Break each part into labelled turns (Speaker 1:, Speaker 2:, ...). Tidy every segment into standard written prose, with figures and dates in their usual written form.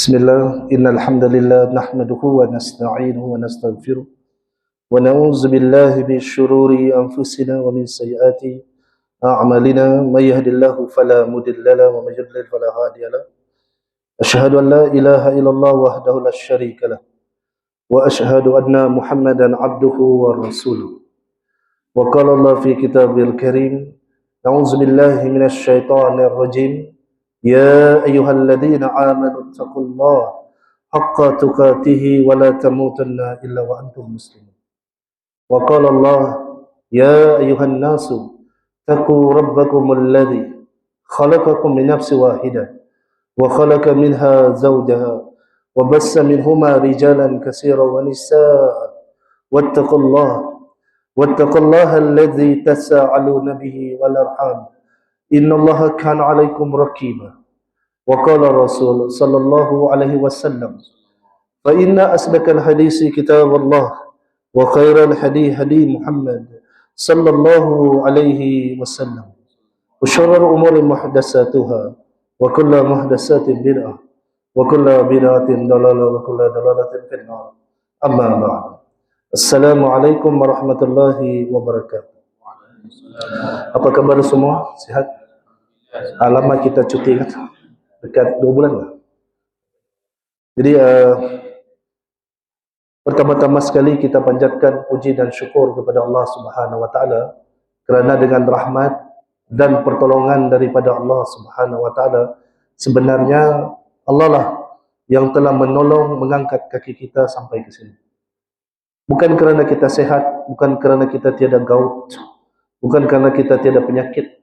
Speaker 1: Bismillah, innal hamdalillah nahmaduhu wa nasta'inuhu wa nastaghfiruh wa na'udzu billahi min syururi anfusina wa min sayyiati a'malina may yahdihillahu fala mudilla lahu wa may yudlil fala hadiya lahu. Asyhadu an la ilaha illallah wahdahu la syarika lah wa asyhadu anna Muhammadan abduhu wa rasuluh. Wa qala Allah fi kitabil karim, a'udzu billahi minasy syaithanir rajim. يا أيها الذين آمنوا اتقوا الله حق تقاته ولا تموتن إلا وأنتم مسلمون. وقال الله يا أيها الناس اتقوا ربكم الذي خلقكم من نفس واحدة وخلق منها زوجها وبث منهما رجالا كثيرا ونساء واتقوا الله الذي تساءلون به والأرحام إن الله كان عليكم رقيبا. وقال الرسول صلى الله عليه وسلم فإن أصدق الحديث كتاب الله وخير الهدي هدي محمد صلى الله عليه وسلم وشر الأمور محدثاتها وكل محدثات بدعة وكل بدعة ضلالة وكل ضلالة في النار. أما بعد. السلام عليكم ورحمة الله وبركاته. Apa kabar semua? Sihat? Lama kita cuti kan? Dekat 2 bulan lah. Jadi pertama-tama sekali kita panjatkan puji dan syukur kepada Allah Subhanahu wa taala kerana dengan rahmat dan pertolongan daripada Allah Subhanahu wa taala sebenarnya Allah lah yang telah menolong mengangkat kaki kita sampai ke sini. Bukan kerana kita sehat, bukan kerana kita tiada gout, bukan kerana kita tiada penyakit,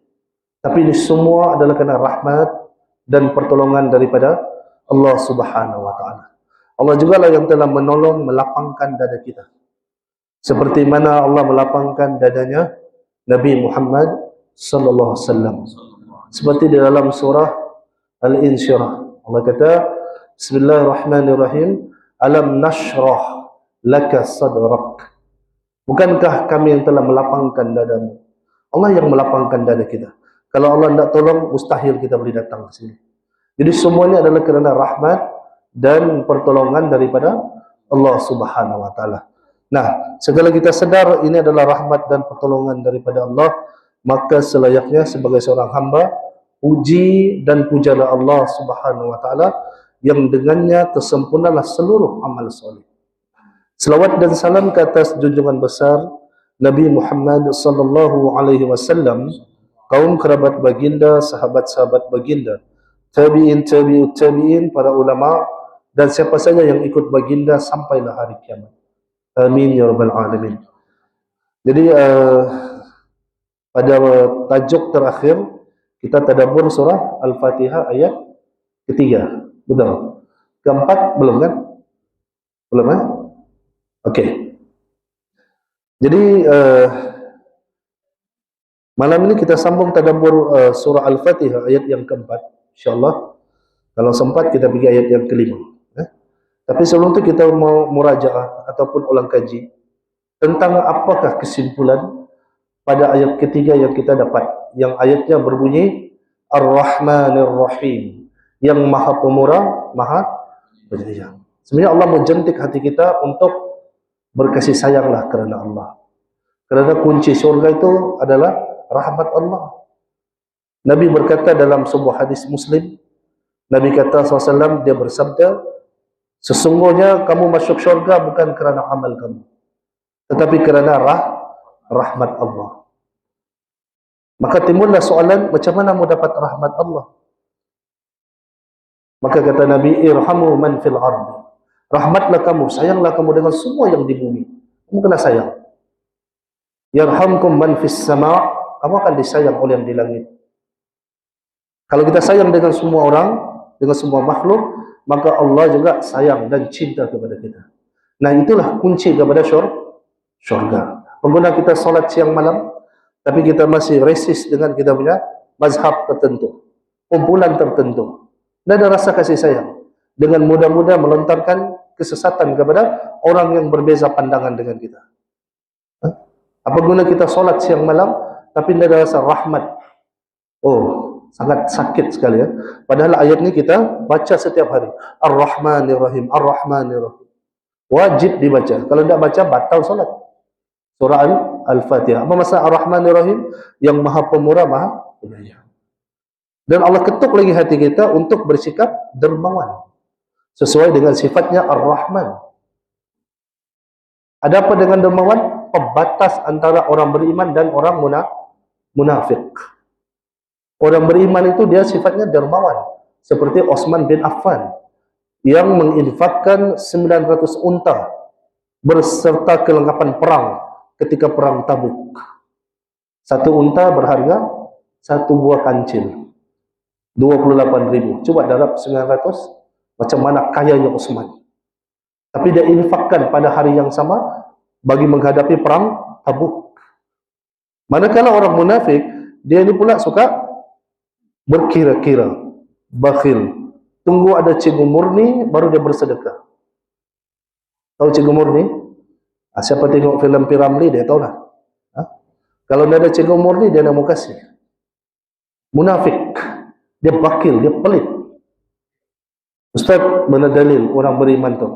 Speaker 1: tapi ini semua adalah kerana rahmat dan pertolongan daripada Allah Subhanahu wa taala. Allah jugalah yang telah menolong melapangkan dada kita. Seperti mana Allah melapangkan dadanya Nabi Muhammad sallallahu alaihi wasallam. Seperti di dalam surah Al-Insyirah. Allah kata, Bismillahirrahmanirrahim, alam nashrah laka sadrak. Bukankah kami yang telah melapangkan dadamu? Allah yang melapangkan dada kita. Kalau Allah tidak tolong, mustahil kita boleh datang ke sini. Jadi semuanya adalah kerana rahmat dan pertolongan daripada Allah Subhanahu wa taala. Nah, segala kita sedar ini adalah rahmat dan pertolongan daripada Allah, maka selayaknya sebagai seorang hamba puji dan pujalah Allah Subhanahu wa taala yang dengannya tersempurnalah seluruh amal soleh. Selawat dan salam ke atas junjungan besar Nabi Muhammad sallallahu alaihi wasallam, kaum kerabat baginda, sahabat-sahabat baginda, tabi'in, tabi'ut tabi'in, para ulama dan siapa saja yang ikut baginda sampailah hari kiamat. Amin ya rabbal alamin. Jadi pada tajuk terakhir kita tadabbur surah Al-Fatihah ayat ketiga. Betul? Keempat belum kan? Belum kan? Okey. Jadi malam ini kita sambung tadabbur surah Al-Fatihah ayat yang keempat, insyaAllah. Kalau sempat kita pergi ayat yang kelima. Tapi sebelum itu kita mau murajaah ataupun ulang kaji tentang apakah kesimpulan pada ayat ketiga yang kita dapat. Yang ayatnya berbunyi Ar-Rahmanir Rahim, yang maha pemurah, maha penyayang. Sebenarnya Allah menjentik hati kita untuk berkasih sayanglah kerana Allah. Kerana kunci syurga itu adalah rahmat Allah. Nabi berkata dalam sebuah hadis Muslim, Nabi kata SAW, dia bersabda, sesungguhnya kamu masuk syurga bukan kerana amal kamu, tetapi kerana rahmat Allah. Maka timbullah soalan, macam mana mau dapat rahmat Allah? Maka kata Nabi, irhamu man fil ardi. Rahmatlah kamu, sayanglah kamu dengan semua yang di bumi. Kamu kena sayang. Yarhamkum man fis sama', kamu akan disayang oleh yang di langit. Kalau kita sayang dengan semua orang, dengan semua makhluk, maka Allah juga sayang dan cinta kepada kita. Nah, itulah kunci kepada syurga. Pengguna kita solat siang malam, tapi kita masih resist dengan kita punya mazhab tertentu, kumpulan tertentu. Tidak ada rasa kasih sayang. Dengan mudah-mudah melontarkan kesesatan kepada orang yang berbeza pandangan dengan kita. Apa guna kita solat siang malam, tapi tidak ada rasa rahmat. Oh, sangat sakit sekali ya. Padahal ayat ini kita baca setiap hari. Ar-Rahmanir Rahim, Ar-Rahmanir Rahim. Wajib dibaca. Kalau tidak baca, batal solat. Surah Al-Fatihah. Apa maksud Ar-Rahmanir Rahim? Yang Maha Pemurah, Maha Penyayang. Dan Allah ketuk lagi hati kita untuk bersikap dermawan sesuai dengan sifatnya Ar-Rahman. Ada apa dengan dermawan? Pembatas antara orang beriman dan orang munafik. Orang beriman itu dia sifatnya dermawan, seperti Utsman bin Affan yang menginfakkan 900 unta berserta kelengkapan perang ketika perang Tabuk. Satu unta berharga satu buah kancil 28.000. Coba darab 900, macam mana kayanya Utsman. Tapi dia infakkan pada hari yang sama bagi menghadapi perang Tabuk. Manakala orang munafik, dia ini pula suka berkira-kira, bakhil. Tunggu ada cikgu murni baru dia bersedekah. Tahu cikgu murni? Siapa tengok filem P. Ramlee dia tahu lah. Kalau tidak ada cikgu murni dia nak mau kasih. Munafik, dia bakhil, dia pelit. Ustaz, mana dalil orang beriman tu?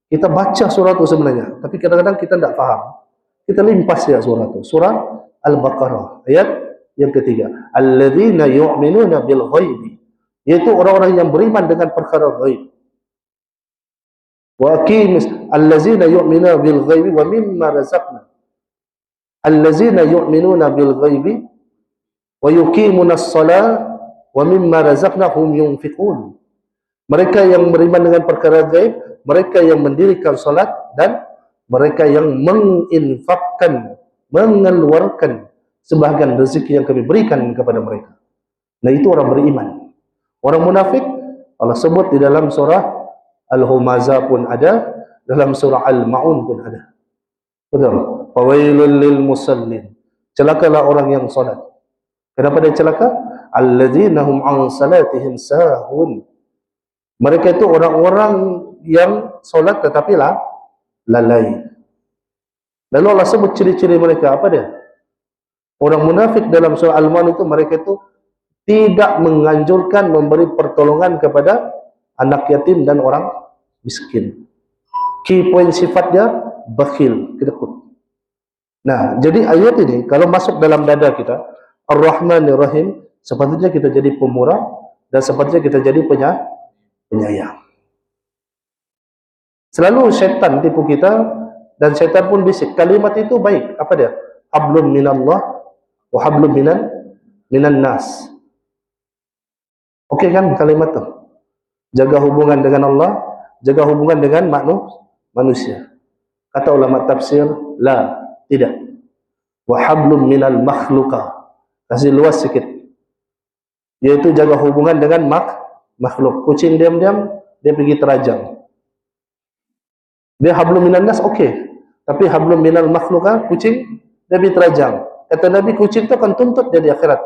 Speaker 1: Kita baca surah tu sebenarnya, tapi kadang-kadang kita tidak faham. Kita limpas ya surah tu. Surah Al-Baqarah ayat yang ketiga. Alladzina yu'minuna bil ghaibi, yaitu orang-orang yang beriman dengan perkara ghaib. Wa aqimis alladzina yu'minuna bil ghaibi wa mimma razaqna. Alladzina yu'minuna bil ghaibi wa yuqimunas shalah wa mimma razaqnahum yunfiqun. Mereka yang beriman dengan perkara gaib, mereka yang mendirikan salat dan mereka yang menginfakkan, mengeluarkan sebahagian rezeki yang kami berikan kepada mereka. Nah, itu orang beriman. Orang munafik Allah sebut di dalam surah Al-Humazah pun ada, dalam surah Al-Ma'un pun ada. Betul. Fawailul lil musallin. Celakalah orang yang solat. Kenapa dia celaka? Alladzina hum an salatihim sahun. Mereka itu orang-orang yang solat tetapi lalai. Lalu Allah sebut ciri-ciri mereka, apa dia? Orang munafik dalam surah Al-Ma'un itu, mereka itu tidak menganjurkan memberi pertolongan kepada anak yatim dan orang miskin. Key point sifat dia bakhil, kedekut. Nah, jadi ayat ini kalau masuk dalam dada kita, Ar-Rahmanir Rahim, sepatutnya kita jadi pemurah dan sepatutnya kita jadi penyayang. Selalu syaitan tipu kita dan syaitan pun bisik. Kalimat itu baik. Apa dia? Hablum minallah wa hablum minan nas. Okey kan kalimat tu? Jaga hubungan dengan Allah, jaga hubungan dengan manusia. Kata ulama tafsir, la, tidak. Wa hablum minal makhluqa. Kasih luas sikit. Yaitu jaga hubungan dengan makhluk. Kucing diam-diam dia pergi terajang. Dia hablum minan nas okey. Tapi hablum minal makhluqa, kucing dia pergi terajang. Kata Nabi, kucing tu akan tuntut dia di akhirat.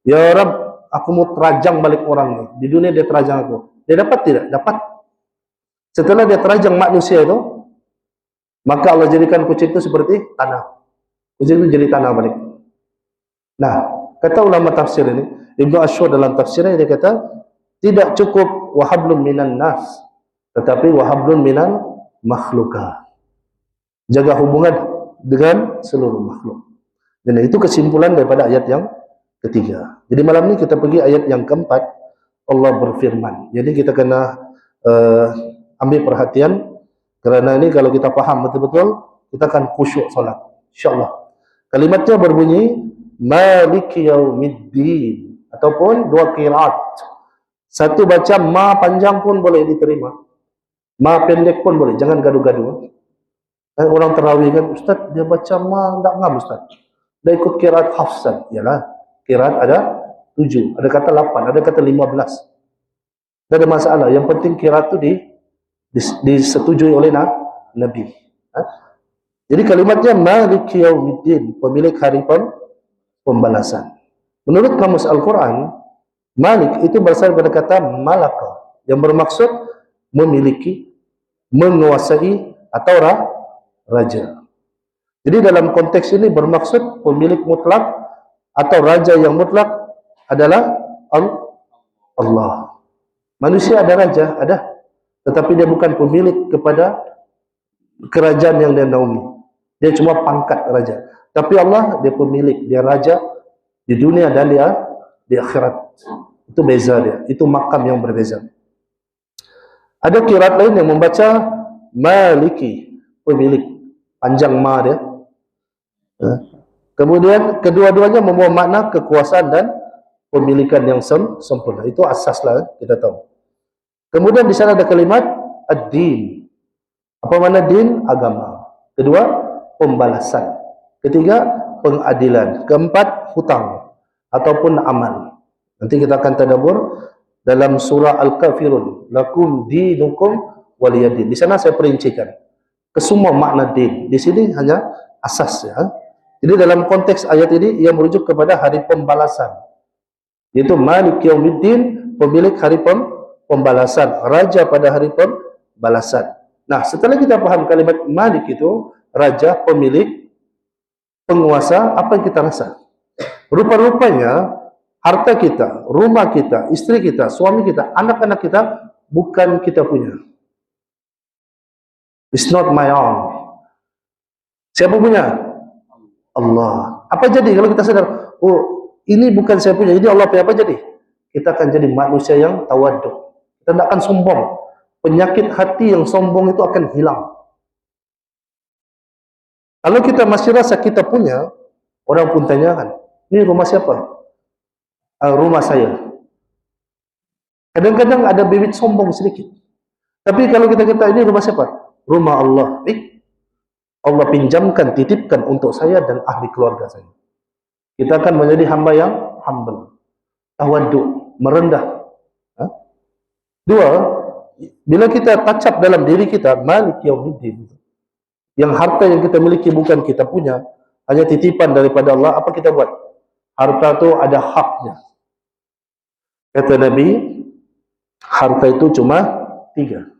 Speaker 1: Ya Rab, aku mau terajang balik orang ni. Di dunia dia terajang aku. Dia dapat tidak? Dapat. Setelah dia terajang manusia itu, maka Allah jadikan kucing itu seperti tanah. Kucing itu jadi tanah balik. Nah, kata ulama tafsir ini, Ibnu Ashur dalam tafsirnya dia kata, tidak cukup wahablum minan nas, tetapi wahablum minan makhluka. Jaga hubungan dengan seluruh makhluk. Dan itu kesimpulan daripada ayat yang ketiga. Jadi malam ini kita pergi ayat yang keempat. Allah berfirman. Jadi kita kena ambil perhatian, kerana ini kalau kita faham betul-betul, kita akan khusyuk salat, insyaAllah. Kalimatnya berbunyi Maliki Yaumiddin, ataupun dua qiraat. Satu baca ma panjang pun boleh diterima, ma pendek pun boleh, jangan gaduh-gaduh. Orang tarawih kan, Ustaz dia baca ma tak ngam Ustaz, dia ikut qiraat Hafsan. Yalah, qiraat ada 7, ada kata 8, ada kata 15. Tak ada masalah, yang penting qiraat itu disetujui oleh Nabi. Jadi kalimatnya Maliki Yaumiddin, pemilik hari pembalasan. Menurut kamus Al-Quran, Malik itu berasal dari kata Malaka, yang bermaksud memiliki, menguasai, atau raja. Jadi dalam konteks ini bermaksud pemilik mutlak atau raja yang mutlak adalah Allah. Manusia ada raja, ada, tetapi dia bukan pemilik kepada kerajaan yang dia naungi. Dia cuma pangkat raja. Tapi Allah, dia pemilik, dia raja di dunia dan dia di akhirat. Itu beza dia. Itu makam yang berbeza. Ada qiraat lain yang membaca Maliki, pemilik, panjang ma dia. Kemudian kedua-duanya membawa makna kekuasaan dan pemilikan yang sempurna. Itu asaslah, kita tahu. Kemudian di sana ada kalimat ad-din. Apa makna din? Agama. Kedua, pembalasan. Ketiga, pengadilan. Keempat, hutang ataupun amal. Nanti kita akan tadabbur dalam surah Al-Kafirun. Lakum dinukum waliyadin. Di sana saya perincikan kesemua makna din. Di sini hanya asas ya. Jadi dalam konteks ayat ini ia merujuk kepada hari pembalasan. Yaitu Malik Yaumiddin, pemilik hari pembalasan, raja pada hari pembalasan. Nah, setelah kita paham kalimat Malik itu raja, pemilik, penguasa, apa yang kita rasa? Rupa-rupanya harta kita, rumah kita, istri kita, suami kita, anak-anak kita bukan kita punya. It's not my own. Siapa punya? Allah. Apa jadi kalau kita sadar, oh ini bukan saya punya, ini Allah punya, apa jadi? Kita akan jadi manusia yang tawaduk. Kita tidak akan sombong. Penyakit hati yang sombong itu akan hilang. Kalau kita masih rasa kita punya, orang pun tanyakan, ini rumah siapa? Rumah saya. Kadang-kadang ada bibit sombong sedikit. Tapi kalau kita kata ini rumah siapa? Rumah Allah. Allah pinjamkan, titipkan untuk saya dan ahli keluarga saya. Kita akan menjadi hamba yang humble, tawaduk, merendah. Dua, bila kita tacap dalam diri kita Malik Yaumiddin, yang harta yang kita miliki bukan kita punya, hanya titipan daripada Allah, apa kita buat? Harta itu ada haknya. Kata Nabi, harta itu cuma 3.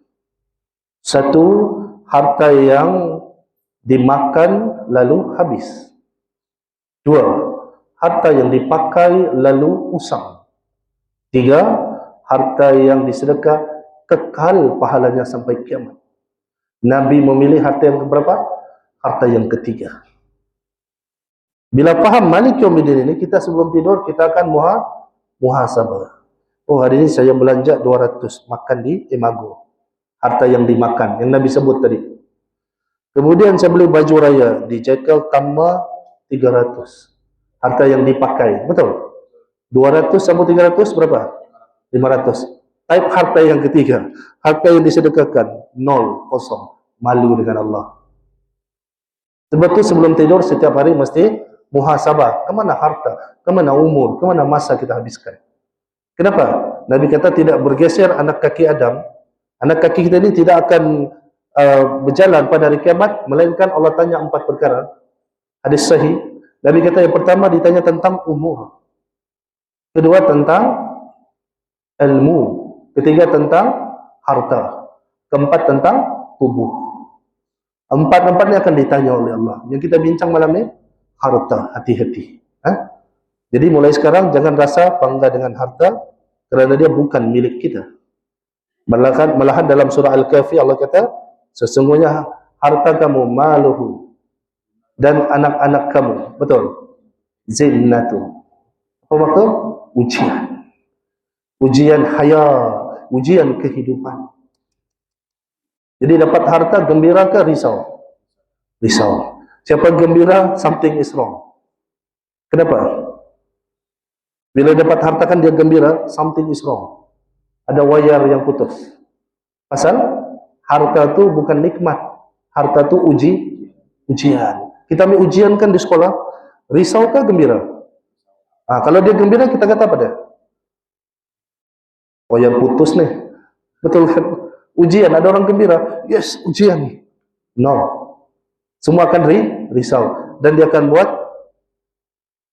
Speaker 1: Satu, harta yang dimakan lalu habis. 2, harta yang dipakai lalu usang. 3, harta yang disedekah kekal pahalanya sampai kiamat. Nabi memilih harta yang berapa? Harta yang ketiga. Bila paham Malik Yaumiddin ini, kita sebelum tidur kita akan muhasabah. Oh, hari ini saya belanja 200 makan di Imago. Harta yang dimakan, yang Nabi sebut tadi. Kemudian saya beli baju raya di Jekyll tambah 300. Harta yang dipakai, betul? 200 sama 300 berapa? 500. Type harta yang ketiga, harta yang disedekahkan 0, kosong, malu dengan Allah. Sebab itu sebelum tidur setiap hari mesti muhasabah. Kemana harta? Kemana umur? Kemana masa kita habiskan? Kenapa? Nabi kata tidak bergeser anak kaki Adam. Anak kaki kita ini tidak akan berjalan pada hari kiamat, melainkan Allah tanya 4 perkara. Hadis sahih. Nabi kata yang pertama ditanya tentang umur. Kedua tentang ilmu. Ketiga tentang harta. Keempat tentang tubuh. Empat-empatnya akan ditanya oleh Allah. Yang kita bincang malam ini, harta, hati-hati. Jadi mulai sekarang jangan rasa bangga dengan harta, kerana dia bukan milik kita. Malahan dalam surah Al-Kahfi Allah kata, sesungguhnya harta kamu maluhu dan anak-anak kamu, betul, zinnatu. Apa maksud? Ujian. Ujian hayat, ujian kehidupan. Jadi dapat harta gembira ke risau? Risau. Siapa gembira, something is wrong. Kenapa? Bila dapat harta kan dia gembira, something is wrong. Ada wayar yang putus. Pasal harta itu bukan nikmat. Harta itu ujian. Kita ambil ujian kan di sekolah, risau ke gembira? Kalau dia gembira, kita kata apa dia? Wayar putus nih. Betul kan? Ujian, ada orang gembira, yes, ujian. No. Semua akan risau. Dan dia akan buat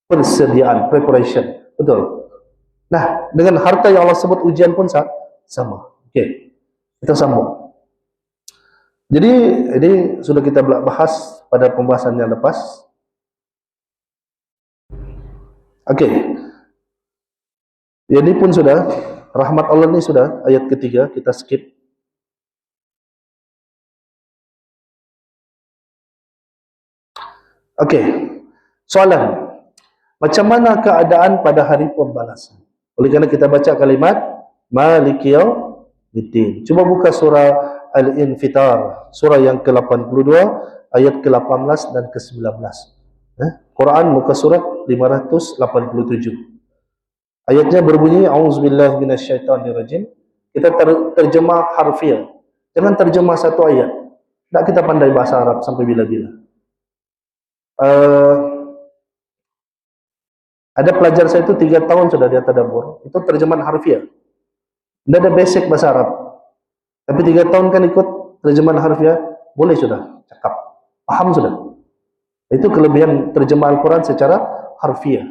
Speaker 1: persediaan, preparation. Betul. Nah, dengan harta yang Allah sebut ujian pun sama. Okey. Kita sambung. Jadi, ini sudah kita bahas pada pembahasan yang lepas. Okey. Ya, ini pun sudah, rahmat Allah ini sudah, ayat ketiga, kita skip. Okey, soalan. Macam mana keadaan pada hari pembalasan? Oleh kerana kita baca kalimat Maliki Yaumiddin. Cuba buka surah Al-Infitar, surah yang ke-82, ayat ke-18 dan ke-19. Quran muka surat 587. Ayatnya berbunyi A'udzubillahi minasyaitonirrajim. Kita terjemah harfiah. Jangan terjemah satu ayat. Tak kita pandai bahasa Arab sampai bila-bila. Ada pelajar saya itu 3 tahun sudah dia tadabbur. Itu terjemahan harfiah. Tidak ada basic bahasa Arab. Tapi 3 tahun kan ikut terjemahan harfiah, boleh sudah cakap. Paham sudah. Itu kelebihan terjemah Al-Quran secara harfiah,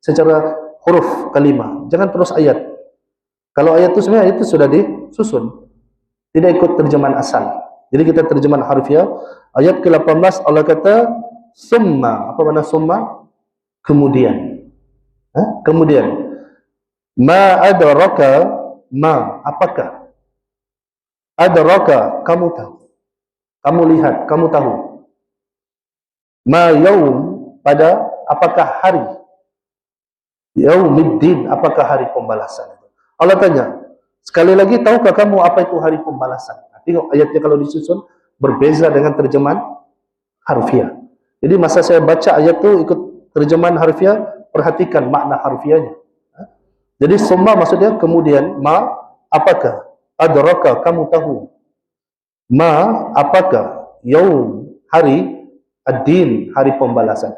Speaker 1: secara huruf kalimah. Jangan terus ayat. Kalau ayat itu sebenarnya itu sudah disusun, tidak ikut terjemahan asal. Jadi kita terjemahan harfiah. Ayat ke-18 Allah kata summa. Apa makna summa? Kemudian. Kemudian. Ma adraka, ma, apakah? Adraka, kamu tahu. Kamu lihat, kamu tahu. Ma yaum, pada apakah hari? Yaumiddin, apakah hari pembalasan? Allah tanya, sekali lagi, tahukah kamu apa itu hari pembalasan? Tengok ayatnya kalau disusun berbeza dengan terjemahan harfiah. Jadi masa saya baca ayat itu ikut terjemahan harfiah, perhatikan makna harfiahnya. Jadi summa maksudnya kemudian, ma apakah? Adraka, kamu tahu. Ma apakah? Yaum, hari, ad-din, hari pembalasan.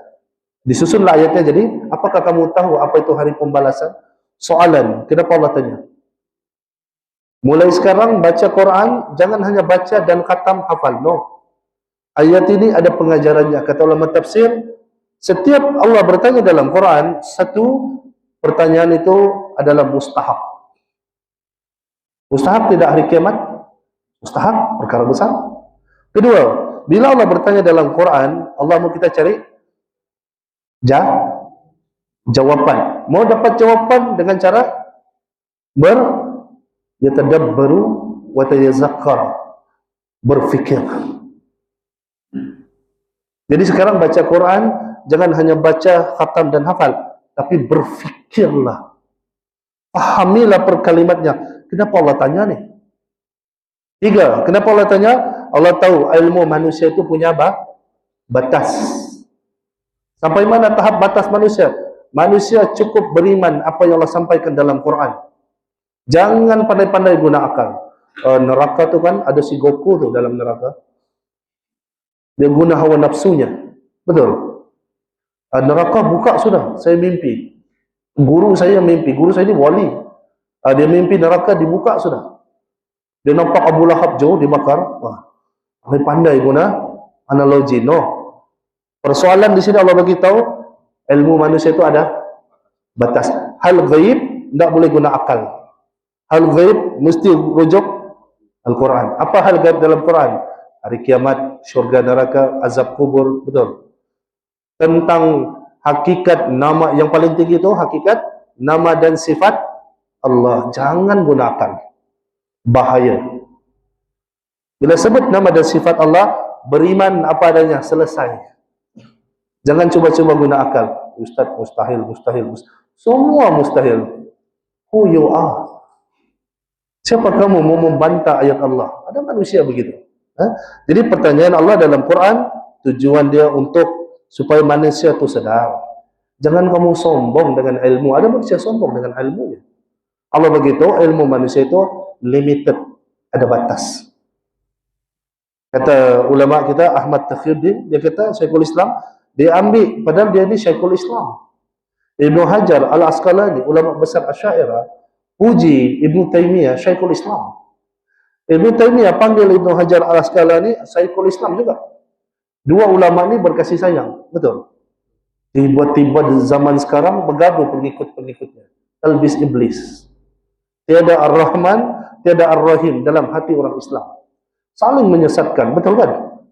Speaker 1: Disusunlah ayatnya jadi, apakah kamu tahu apa itu hari pembalasan? Soalan, kenapa Allah tanya? Mulai sekarang baca Quran, jangan hanya baca dan khatam hafal. No. Ayat ini ada pengajarannya. Kata ulama tafsir, setiap Allah bertanya dalam Quran, satu pertanyaan itu adalah mustahab. Mustahab tidak hari kiamat? Mustahab, perkara besar. Kedua, bila Allah bertanya dalam Quran, Allah mau kita cari jawaban. Mau dapat jawaban dengan cara yatadabbaru wa tayazakkar, berfikir. Jadi sekarang baca Quran jangan hanya baca khatam dan hafal, tapi berfikirlah, pahamilah per kalimatnya. Kenapa Allah tanya nih? 3, kenapa Allah tanya? Allah tahu ilmu manusia itu punya batas. Sampai mana tahap batas manusia? Manusia cukup beriman apa yang Allah sampaikan dalam Quran. Jangan pandai-pandai guna akal. Neraka tu kan ada si Goku tu dalam neraka. Dia guna hawa nafsunya. Betul. Neraka buka sudah. Saya mimpi. Guru saya mimpi. Guru saya ni wali. Dia mimpi neraka dibuka sudah. Dia nampak Abu Lahab jauh dibakar. Wah, pandai guna analogi. No. Persoalan di sini Allah bagi tahu ilmu manusia itu ada batas. Hal ghaib tidak boleh guna akal. Hal ghaib mesti rujuk Al-Quran. Apa hal ghaib dalam Quran? Hari kiamat, syurga, neraka, azab kubur, betul. Tentang hakikat nama yang paling tinggi itu, hakikat nama dan sifat Allah. Jangan gunakan. Bahaya. Bila sebut nama dan sifat Allah, beriman apa adanya, selesai. Jangan cuba-cuba guna akal. Ustaz, mustahil. Semua mustahil. Who you are? Siapa kamu mau membantah ayat Allah? Ada manusia begitu. Jadi pertanyaan Allah dalam Quran, tujuan dia untuk supaya manusia itu sedar. Jangan kamu sombong dengan ilmu. Ada manusia sombong dengan ilmunya. Allah begitu, ilmu manusia itu limited. Ada batas. Kata ulama kita, Ahmad Taqiyuddin, dia kata, Syekhul Islam, dia ambil, padahal dia ni Syekhul Islam. Ibnu Hajar Al-Asqalani, ulama besar Asy'ariyah, puji Ibnu Taimiyah Syekhul Islam. Ibnu Taimiyah panggil Ibnu Hajar Al-Asqalani Syekhul Islam juga. Dua ulama ni berkasih sayang, betul. Tiba-tiba di zaman sekarang bergaduh pengikut-pengikutnya. Talbis iblis. Tiada Ar-Rahman, tiada Ar-Rahim dalam hati orang Islam. Saling menyesatkan, betul kan?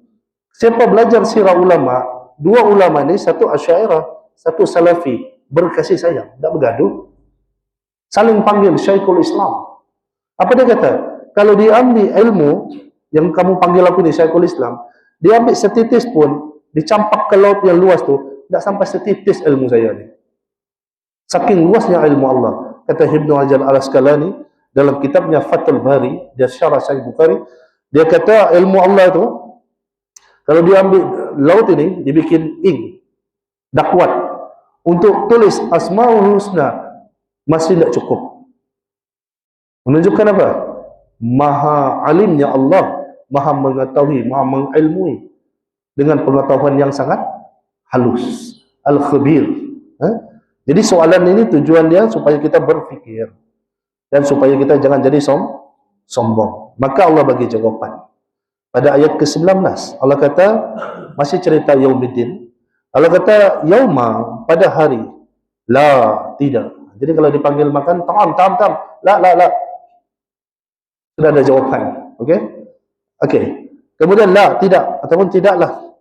Speaker 1: Siapa belajar sirah ulama, dua ulama ni, satu Asy'ariyah, satu Salafi, berkasih sayang, tak bergaduh. Saling panggil Syekhul Islam. Apa dia kata? Kalau dia ambil ilmu yang kamu panggil aku ni Syekhul Islam, dia ambil setitis pun, dicampak ke laut yang luas tu, tak sampai setitis ilmu saya ni. Saking luasnya ilmu Allah. Kata Ibnu Hajar Al-Asqalani dalam kitabnya Fathul Bari, dia syarah Sahih Bukhari, dia kata ilmu Allah tu, kalau dia ambil laut ini, dibikin ink, dah kuat. Untuk tulis Asmaul Husna, masih tak cukup. Menunjukkan apa? Maha alimnya Allah, maha mengetahui, maha mengilmui, dengan pengetahuan yang sangat halus. Al-Khabir. Jadi soalan ini tujuan dia supaya kita berfikir. Dan supaya kita jangan jadi sombong. Maka Allah bagi jawapan. Pada ayat ke-19, Allah kata, masih cerita Yaumiddin. Allah kata, Yauma, pada hari. La, tidak. Jadi kalau dipanggil makan, tam. La. Sudah ada jawapan. Okey. Kemudian la, tidak. Ataupun tidaklah.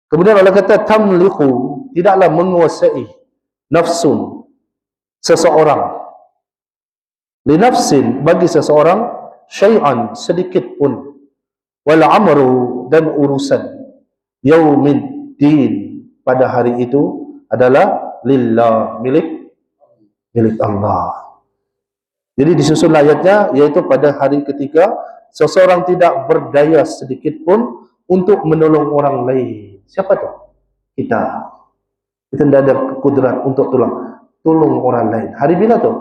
Speaker 1: Kemudian Allah kata, tamliku, tidaklah menguasai nafsun, seseorang. Li nafsin, bagi seseorang, syai'an, sedikit pun. Wal amru, dan urusan. Yaumiddin, pada hari itu adalah lillah, milik Allah. Jadi disusun ayatnya, yaitu pada hari ketiga, seseorang tidak berdaya sedikit pun untuk menolong orang lain. Siapa tu? Kita tidak ada kudrat untuk tolong orang lain. Hari bila tu?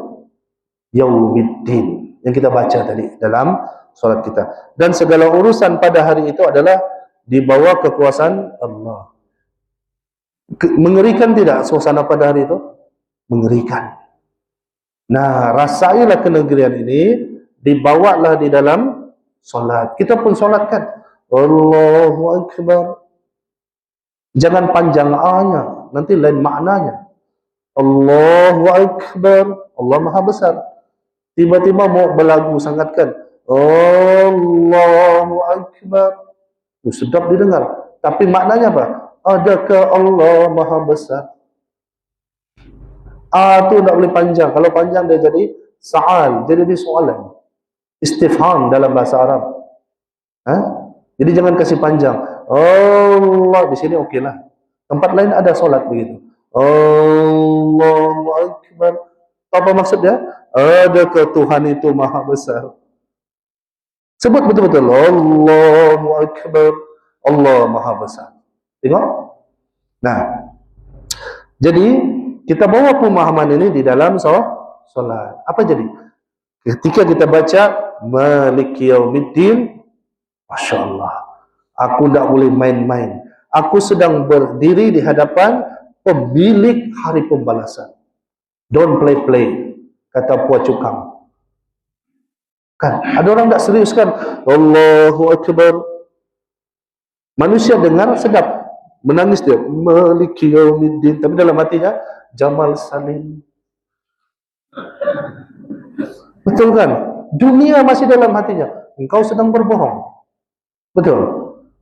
Speaker 1: Yaumiddin, yang kita baca tadi dalam solat kita. Dan segala urusan pada hari itu adalah di bawah kekuasaan Allah. Mengerikan tidak suasana pada hari itu? Mengerikan. Nah, rasailah kenegerian ini, dibawalah di dalam solat. Kita pun solatkan. Allahu Akbar. Jangan panjang A-nya, nanti lain maknanya. Allahu Akbar, Allah Maha Besar. Tiba-tiba mau berlagu sangatkan, Allahu Akbar. Sedap didengar. Tapi maknanya apa? Adakah Allah Maha Besar? A tu tak boleh panjang. Kalau panjang dia jadi sa'al, jadi soalan. Istifham dalam bahasa Arab. Jadi jangan kasih panjang. Allah, di sini okeylah. Tempat lain ada solat begitu. Allahu Akbar. Apa maksud dia? Adakah Tuhan itu Maha Besar? Sebut betul-betul. Allahu Akbar. Allah Maha Besar. Tengok. Nah, jadi kita bawa pemahaman ini di dalam solat. Apa jadi? Ketika kita baca Maliki Yaumiddin, Masya Allah, aku tak boleh main-main. Aku sedang berdiri di hadapan pemilik hari pembalasan. Don't play-play, kata Puan Cukang. Kan? Ada orang tak serius kan? Allahu Akbar. Manusia dengar sedap. Menangis dia. Maliki Yaumiddin. Tapi dalam hatinya, Jamal Salim. Betul kan? Dunia masih dalam hatinya. Engkau sedang berbohong. Betul.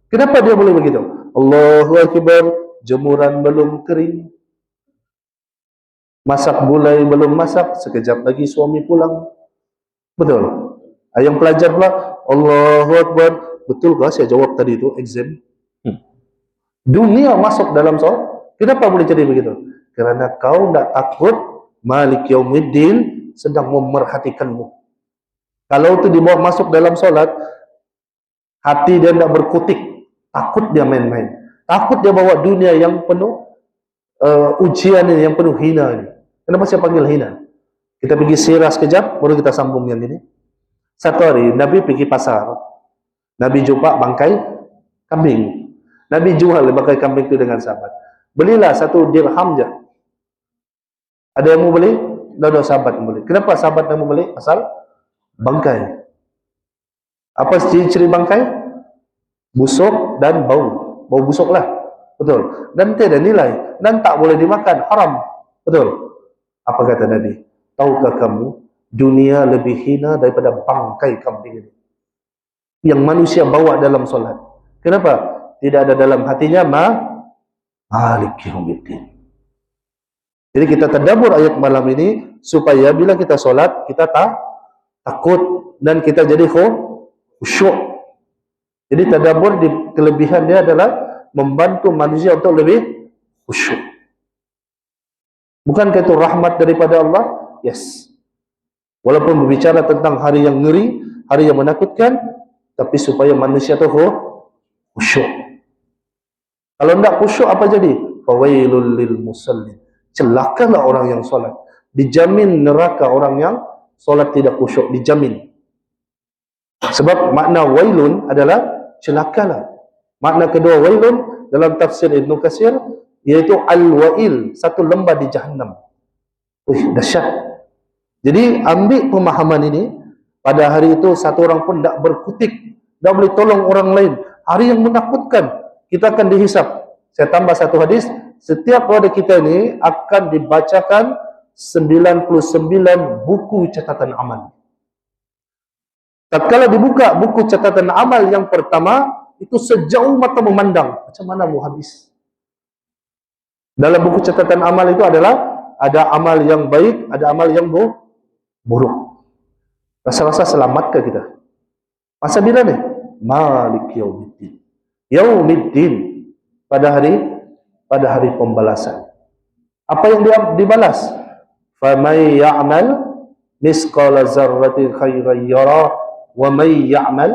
Speaker 1: Kenapa dia boleh begitu? Allahu Akbar, jemuran belum kering. Masak gulai belum masak, sekejap lagi suami pulang. Betul. Yang pelajar pula, Allahu Akbar, betulkah saya jawab tadi itu exam? Dunia masuk dalam solat. Kenapa boleh jadi begitu? Kerana kau tak takut Malik Yaumiddin sedang memerhatikanmu. Kalau itu dibawa masuk dalam solat, hati dia tidak berkutik, takut dia main-main, takut dia bawa dunia yang penuh ujian ini, yang penuh hina ini. Kenapa saya panggil hina? Kita pergi sirah sekejap, baru kita sambung yang ini. Satu hari Nabi pergi pasar, Nabi jumpa bangkai kambing. Nabi jual bangkai kambing itu dengan sahabat. Belilah 1 dirham je. Ada yang mau beli? Ada sahabat yang beli. Kenapa sahabat yang mau beli? Asal bangkai. Apa ciri-ciri bangkai? Busuk dan bau. Bau busuk lah. Betul. Dan tiada nilai. Dan tak boleh dimakan. Haram. Betul. Apa kata Nabi? Tahukah kamu, dunia lebih hina daripada bangkai kambing ini yang manusia bawa dalam solat. Kenapa? Tidak ada dalam hatinya Malik Yaumiddin. Jadi kita tadabbur ayat malam ini supaya bila kita solat kita takut dan kita jadi khusyuk. Jadi tadabbur di kelebihan dia adalah membantu manusia untuk lebih khusyuk. Bukankah itu rahmat daripada Allah? Yes. Walaupun berbicara tentang hari yang ngeri, hari yang menakutkan, tapi supaya manusia itu khusyuk. Kalau tidak khusyuk apa jadi? Fawailul lil musallin. Celakalah orang yang solat. Dijamin neraka orang yang solat tidak khusyuk, dijamin. Sebab makna wailun adalah celakalah. Makna kedua wailun dalam tafsir Ibn Katsir iaitu al-wail, satu lembah di Jahannam. Dahsyat. Jadi ambil pemahaman ini, pada hari itu satu orang pun tak berkutik, tak boleh tolong orang lain. Hari yang menakutkan, kita akan dihisap. Saya tambah satu hadis, setiap pada kita ini akan dibacakan 99 buku catatan amal. Tatkala dibuka buku catatan amal yang pertama, itu sejauh mata memandang. Macam mana mau habis? Dalam buku catatan amal itu adalah ada amal yang baik, ada amal yang buruk. Rasa-rasa selamatkah kita? Masa bila ni? Malik yaumiddin. Yaumiddin, pada hari pembalasan. Apa yang dia dibalas? Faman ya'mal misqala dzarratin khairan yara wa may ya'mal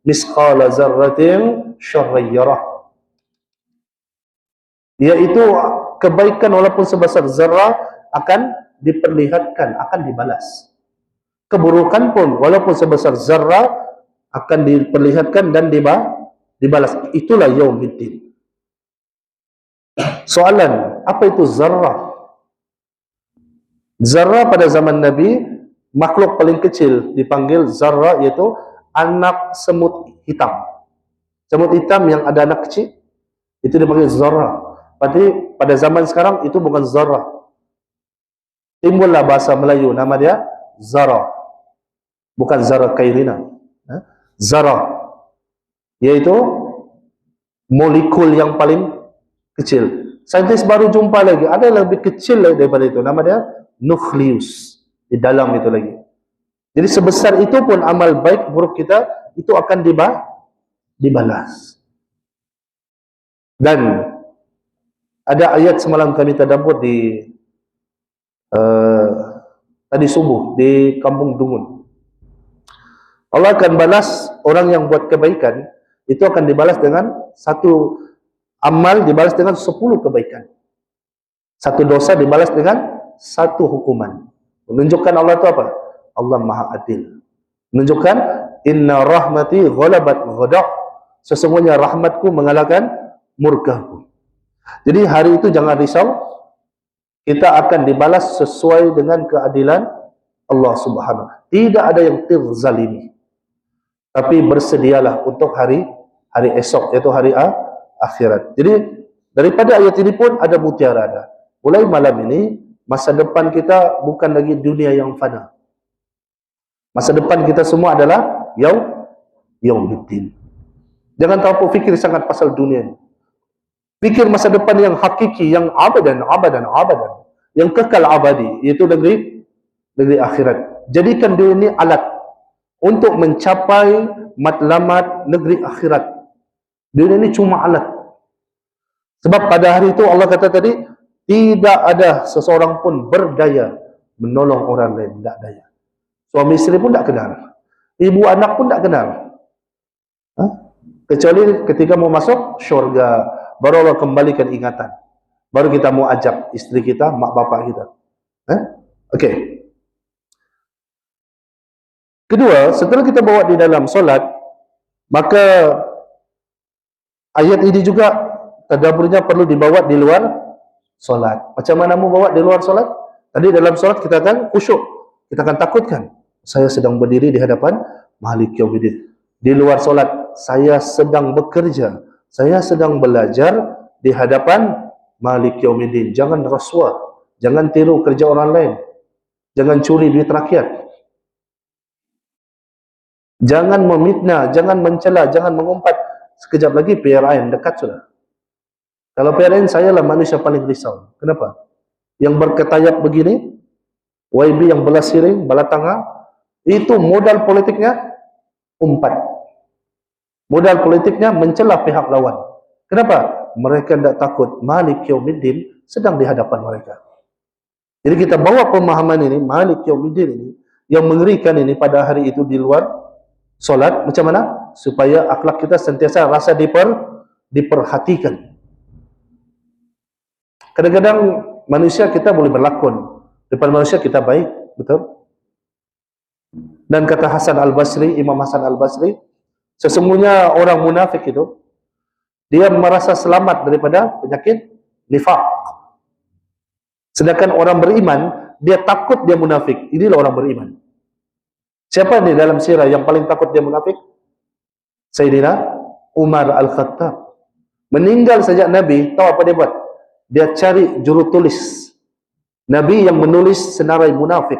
Speaker 1: misqala dzarratin syarran yara. Yaitu kebaikan walaupun sebesar zarah akan diperlihatkan, akan dibalas. Keburukan pun walaupun sebesar zarah akan diperlihatkan dan dibalas. Itulah yaumiddin. Soalan, apa itu zarah? Zarah pada zaman Nabi, makhluk paling kecil dipanggil zarah, iaitu anak semut hitam. Semut hitam yang ada anak kecil, itu dipanggil zarah. Berarti pada zaman sekarang itu bukan zarah. Timbullah bahasa Melayu, nama dia zarah. Bukan zarah kairina. Zarah, iaitu molekul yang paling kecil. Saintis baru jumpa lagi, ada yang lebih kecil lagi daripada itu. Nama dia nukleus. Di dalam itu lagi. Jadi sebesar itu pun amal baik buruk kita, itu akan dibalas. Dan ada ayat semalam kami tadabbur di tadi subuh di Kampung Dungun. Allah akan balas orang yang buat kebaikan, itu akan dibalas dengan satu amal, dibalas dengan 10 kebaikan. Satu dosa dibalas dengan satu hukuman. Menunjukkan Allah itu apa? Allah Maha Adil. Menunjukkan inna rahmati ghalabat ghadab. Sesungguhnya rahmatku mengalahkan murkaku. Jadi hari itu jangan risau, kita akan dibalas sesuai dengan keadilan Allah Subhanahu. Tidak ada yang terzalimi. Tapi bersedialah untuk hari esok, yaitu hari akhirat. Jadi daripada ayat ini pun ada mutiara ada. Mulai malam ini, masa depan kita bukan lagi dunia yang fana. Masa depan kita semua adalah yaumiddin. Jangan terlalu fikir sangat pasal dunia ini. Pikir masa depan yang hakiki, yang abadan, yang kekal abadi, iaitu negeri akhirat. Jadikan dunia ini alat untuk mencapai matlamat negeri akhirat. Dunia ini cuma alat. Sebab pada hari itu Allah kata tadi, tidak ada seseorang pun berdaya menolong orang lain, tidak daya. Suami isteri pun tak kenal. Ibu anak pun tak kenal. Kecuali ketika mau masuk syurga, baru Allah kembalikan ingatan. Baru kita mau ajak isteri kita, mak bapak kita. Okey. Kedua, setelah kita bawa di dalam solat, maka ayat ini juga tadabburnya perlu dibawa di luar solat. Macam mana mau bawa di luar solat? Tadi dalam solat kita akan khusyuk, kita akan takutkan. Saya sedang berdiri di hadapan Malik Yaumiddin. Di luar solat, saya sedang bekerja, saya sedang belajar di hadapan Malik Yaumiddin. Jangan rasuah, jangan tiru kerja orang lain, jangan curi duit rakyat, jangan memitnah, jangan mencela, jangan mengumpat. Sekejap lagi PRN dekat sudah. Kalau PRN, saya lah manusia paling risau. Kenapa? yang berketayap begini, YB yang belah siring, belah tengah, itu modal politiknya umpat. Modal politiknya mencela pihak lawan. Kenapa? Mereka tidak takut Malik Yaumiddin sedang di hadapan mereka. Jadi kita bawa pemahaman ini, Malik Yaumiddin ini, yang mengerikan ini pada hari itu di luar solat, macam mana? Supaya akhlak kita sentiasa rasa diperhatikan. Kadang-kadang manusia kita boleh berlakon, depan manusia kita baik, betul? Dan kata Hasan Al-Basri, Imam Hasan Al-Basri, sesungguhnya orang munafik itu, dia merasa selamat daripada penyakit nifaq. Sedangkan orang beriman, dia takut dia munafik. Inilah orang beriman. Siapa ni dalam sirah yang paling takut dia munafik? Sayyidina Umar Al-Khattab. Meninggal sejak Nabi, tahu apa dia buat? Dia cari jurutulis Nabi yang menulis senarai munafik.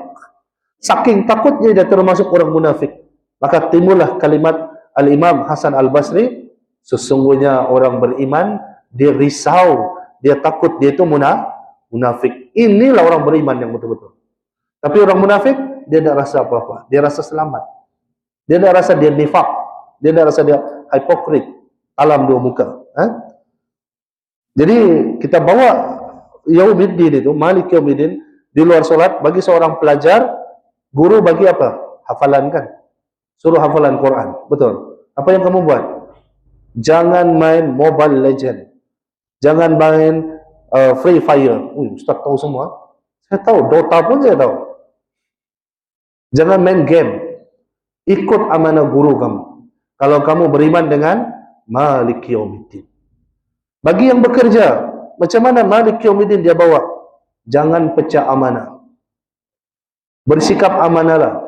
Speaker 1: Saking takutnya dia termasuk orang munafik, maka timbullah kalimat Al-Imam Hasan Al-Basri, sesungguhnya orang beriman, dia risau, dia takut dia itu munafik. Inilah orang beriman yang betul-betul. Tapi orang munafik, dia tidak rasa apa-apa. Dia rasa selamat. Dia tidak rasa dia nifaq. Dia tidak rasa dia hipokrit. Alam dua muka. Jadi kita bawa Yaumiddin itu, Malik Yaumiddin, di luar solat, bagi seorang pelajar, guru bagi apa? Hafalan kan? Suruh hafalan Quran. Betul. Apa yang kamu buat? Jangan main Mobile Legend. Jangan main Free Fire. Ustaz tahu semua. Saya tahu. Dota pun saya tahu. Jangan main game. Ikut amanah guru kamu. Kalau kamu beriman dengan Malik Yaumiddin. Bagi yang bekerja, macam mana Malik Yaumiddin dia bawa? Jangan pecah amanah. Bersikap amanahlah.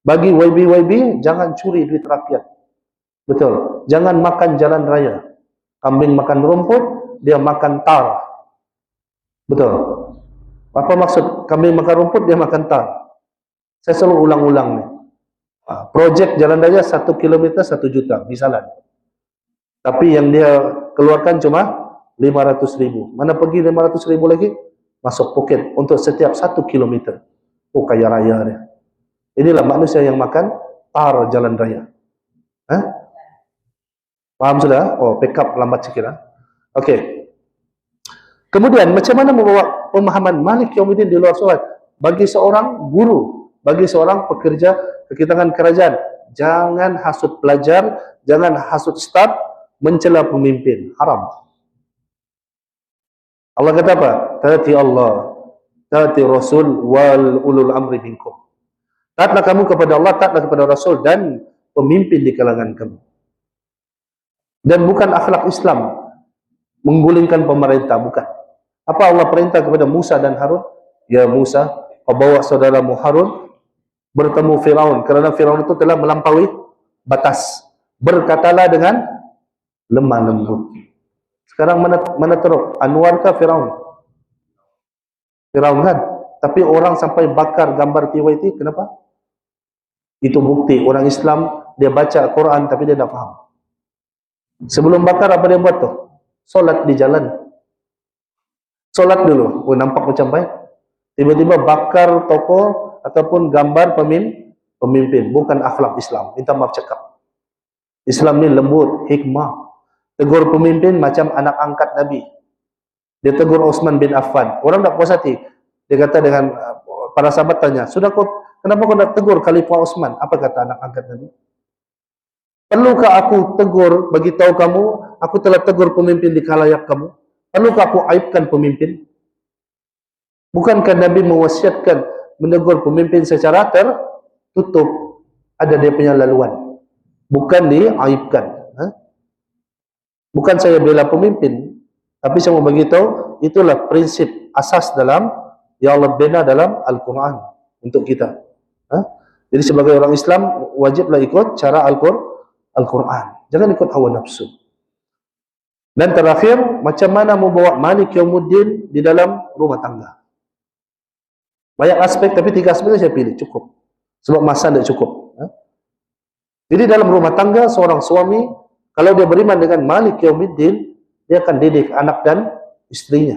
Speaker 1: Bagi YB, jangan curi duit rakyat. Betul. Jangan makan jalan raya. Kambing makan rumput, dia makan tar. Betul. Apa maksud kambing makan rumput, dia makan tar? Saya selalu ulang-ulang nih. Projek jalan raya 1 kilometer 1 juta, misalnya. Tapi yang dia keluarkan cuma 500.000. Mana pergi 500.000 lagi? Masuk poket untuk setiap 1 kilometer. Oh, kaya raya dia. Inilah manusia yang makan tar jalan raya. Paham sudah? Oh, pick up lambat sikit. Okey. Kemudian, macam mana membawa pemahaman Malik Yaumiddin di luar solat? Bagi seorang guru, bagi seorang pekerja kekitangan kerajaan, jangan hasut pelajar, jangan hasut staf, mencela pemimpin. Haram. Allah kata apa? Taati Allah, taati Rasul, wal ulul amri minkum. Taatlah kamu kepada Allah, taatlah kepada Rasul dan pemimpin di kalangan kamu. Dan bukan akhlak Islam menggulingkan pemerintah, bukan. Apa Allah perintah kepada Musa dan Harun? Ya Musa, kau bawa saudaramu Harun bertemu Firaun, kerana Firaun itu telah melampaui batas. Berkatalah dengan lemah lembut. Sekarang mana teruk? Anwar kah Firaun? Firaun kan? Tapi orang sampai bakar gambar TYT, kenapa? Itu bukti orang Islam, dia baca Quran tapi dia tidak faham. Sebelum bakar apa dia buat tuh? Solat di jalan. Solat dulu. Oh, nampak macam baik. Tiba-tiba bakar toko ataupun gambar pemimpin. Bukan akhlak Islam. Minta maaf cakap. Islam ni lembut, hikmah. Tegur pemimpin macam anak angkat Nabi. Dia tegur Utsman bin Affan. Orang tak puas hati. Dia kata dengan para sahabat tanya, kenapa kau nak tegur Khalifah Utsman? Apa kata anak angkat Nabi? Perlukah aku tegur, bagi tahu kamu, aku telah tegur pemimpin di khalayak kamu? Perlukah aku aibkan pemimpin? Bukankah Nabi mewasiatkan menegur pemimpin secara tertutup? Ada dia punya laluan. Bukan diaibkan. Bukan saya bela pemimpin, tapi saya mau bagi tahu, itulah prinsip asas dalam yang Allah bina dalam Al-Quran untuk kita. Jadi sebagai orang Islam, wajiblah ikut cara Al-Quran. Jangan ikut hawa nafsu. Dan terakhir, macam mana membawa Malik Yaumiddin di dalam rumah tangga. Banyak aspek, tapi 3 aspek saya pilih, cukup. Sebab masa tidak cukup. Jadi dalam rumah tangga, seorang suami, kalau dia beriman dengan Malik Yaumiddin, dia akan didik anak dan istrinya.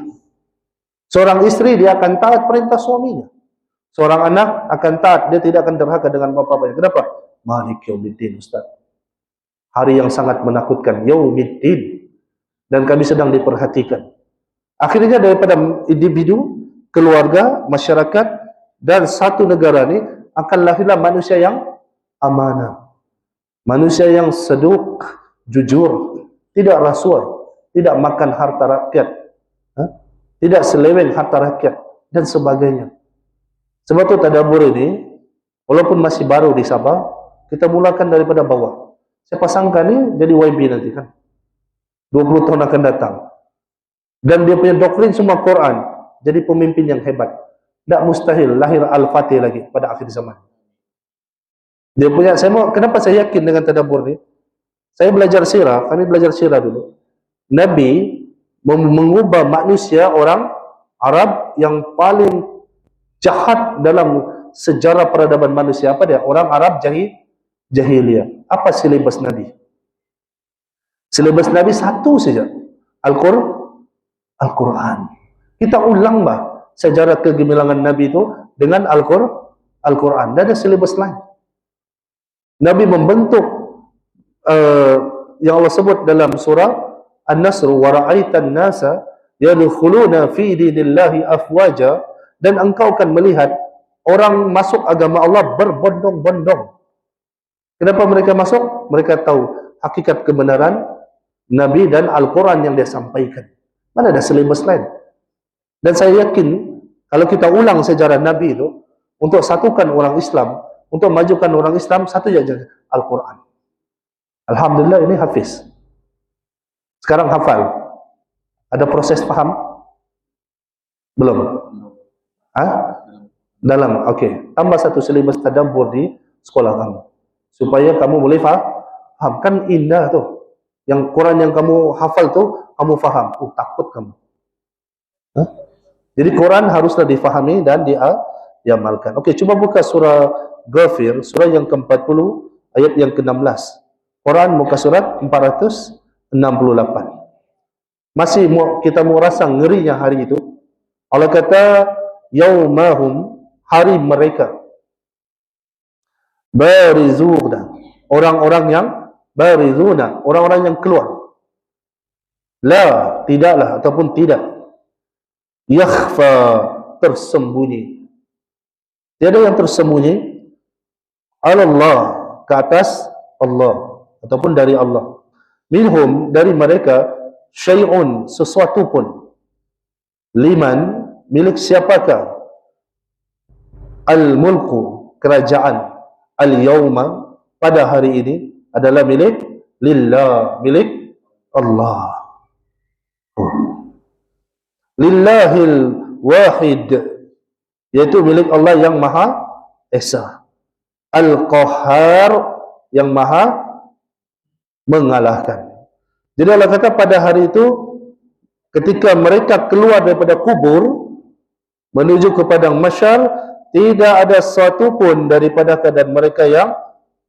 Speaker 1: Seorang istri dia akan taat perintah suaminya. Seorang anak akan taat, dia tidak akan derhaka dengan bapa-bapaknya. Kenapa? Malik yaumiddin, Ustaz. Hari yang sangat menakutkan, yaumiddin. Dan kami sedang diperhatikan. Akhirnya daripada individu, keluarga, masyarakat, dan satu negara ini akan lahirlah manusia yang amanah. Manusia yang seduk, jujur, tidak rasuah, tidak makan harta rakyat, tidak seleweng harta rakyat, dan sebagainya. Sebab itu tadabbur ini, walaupun masih baru di Sabah, kita mulakan daripada bawah. Saya pasangkan ini jadi YB nanti kan. 20 tahun akan datang. Dan dia punya doktrin semua Quran. Jadi pemimpin yang hebat. Tak mustahil lahir Al-Fatih lagi pada akhir zaman. Dia punya, kenapa saya yakin dengan tadabbur ni? Saya belajar sirah, kami belajar sirah dulu. Nabi mengubah manusia orang Arab yang paling jahat dalam sejarah peradaban manusia. Apa dia? Orang Arab jahiliyah. Apa silibus Nabi? Silibus Nabi satu saja. Al-Quran. Kita ulang sejarah kegemilangan Nabi itu dengan Al-Quran. Tidak ada silibus lain. Nabi membentuk yang Allah sebut dalam surah An-Nasr, wa ra'aitan nasa yadkhuluna fi dinillahi afwaja, dan engkau akan melihat orang masuk agama Allah berbondong-bondong. Kenapa mereka masuk? Mereka tahu hakikat kebenaran Nabi dan Al-Quran yang dia sampaikan. Mana ada silibus lain? Dan saya yakin kalau kita ulang sejarah Nabi itu untuk satukan orang Islam, untuk majukan orang Islam, satu saja Al-Quran. Alhamdulillah ini hafiz. Sekarang hafal. Ada proses faham? Belum? Dalam, okey. Tambah satu silibus tadabbur di sekolah kamu. Supaya kamu boleh faham. Kan indah tu. Yang Quran yang kamu hafal tu, kamu faham. Takut kamu. Jadi Quran haruslah difahami dan diamalkan. Okey, cuba buka surah Ghafir, surah yang ke-40, ayat yang ke-16. Quran muka surat 468. Masih kita mau rasa ngerinya hari itu. Allah kata, yaumahum, hari mereka. Barizuna, orang-orang yang barizuna, orang-orang yang keluar. La, tidaklah ataupun tidak. Yakhfa, tersembunyi. Tiada yang tersembunyi. Allah, ke atas Allah, ataupun dari Allah. Minhum, dari mereka, syai'un, sesuatu pun. Liman, milik siapakah? Al-mulku, kerajaan. Al-yawma, pada hari ini, adalah milik lillah, milik Allah. Lillahil wahid, yaitu milik Allah yang Maha Esa. Al-Qahhar, yang Maha mengalahkan. Jadi Allah kata pada hari itu, ketika mereka keluar daripada kubur menuju ke padang mahsyar, tidak ada sesuatu pun daripada keadaan mereka yang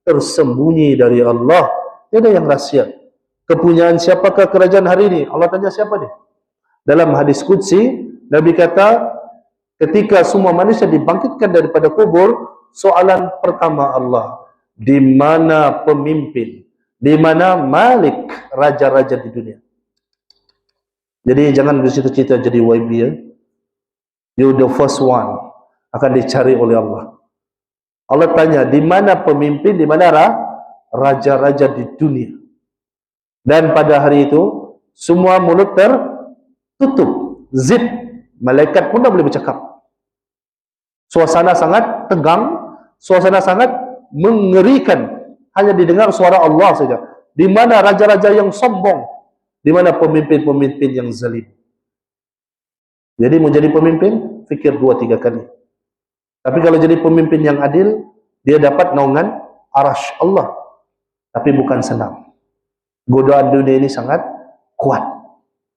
Speaker 1: tersembunyi dari Allah. Tiada yang rahsia. Kepunyaan siapakah kerajaan hari ini? Allah tanya siapa dia? Dalam hadis qudsi, Nabi kata, ketika semua manusia dibangkitkan daripada kubur, soalan pertama Allah, di mana pemimpin? Di mana malik, raja-raja di dunia? Jadi jangan bercita-cita jadi YB ya. You the first one, akan dicari oleh Allah. Allah tanya, di mana pemimpin, di mana raja-raja di dunia? Dan pada hari itu, semua mulut tertutup, zip, malaikat pun tak boleh bercakap. Suasana sangat tegang, suasana sangat mengerikan. Hanya didengar suara Allah saja. Di mana raja-raja yang sombong? Di mana pemimpin-pemimpin yang zalim? Jadi mau jadi pemimpin, fikir 2-3 kali. Tapi kalau jadi pemimpin yang adil, dia dapat naungan arasy Allah. Tapi bukan senang. Godaan dunia ini sangat kuat.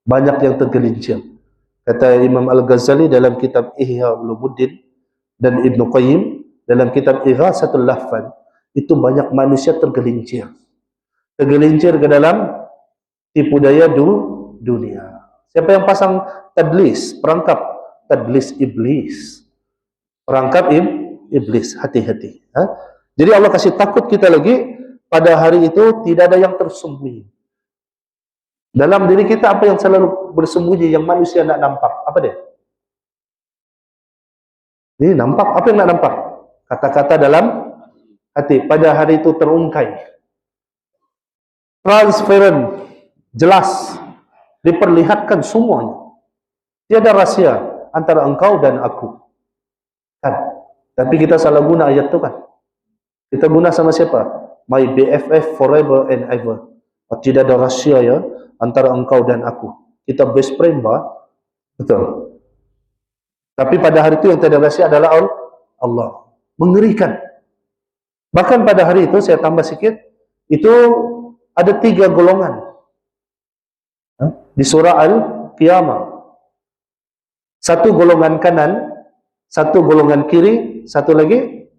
Speaker 1: Banyak yang tergelincir. Kata Imam Al-Ghazali dalam kitab Ihya Ulumuddin dan Ibn Qayyim dalam kitab Ighatsatul Lahfan, itu banyak manusia tergelincir. Tergelincir ke dalam tipu daya dunia. Siapa yang pasang tadlis, perangkap tadlis iblis. Perangkap iblis, hati-hati. Jadi Allah kasih takut kita lagi, pada hari itu tidak ada yang tersembunyi. Dalam diri kita apa yang selalu bersembunyi, yang manusia tidak nampak? Apa dia? Ini nampak, apa yang tidak nampak? Kata-kata dalam hati. Pada hari itu terungkai. Transparent, jelas, diperlihatkan semuanya. Tiada rahsia antara engkau dan aku. Kan? Tapi kita salah guna ayat itu kan. Kita guna sama siapa? My BFF forever and ever. Tidak ada rahsia ya antara engkau dan aku. Kita best friend, bah. Betul. Tapi pada hari itu yang tidak ada rahsia adalah Allah. Mengerikan. Bahkan pada hari itu, saya tambah sikit, itu ada 3 golongan. Di surah Al-Qiyamah. 1 golongan kanan, 1 golongan kiri, 1 lagi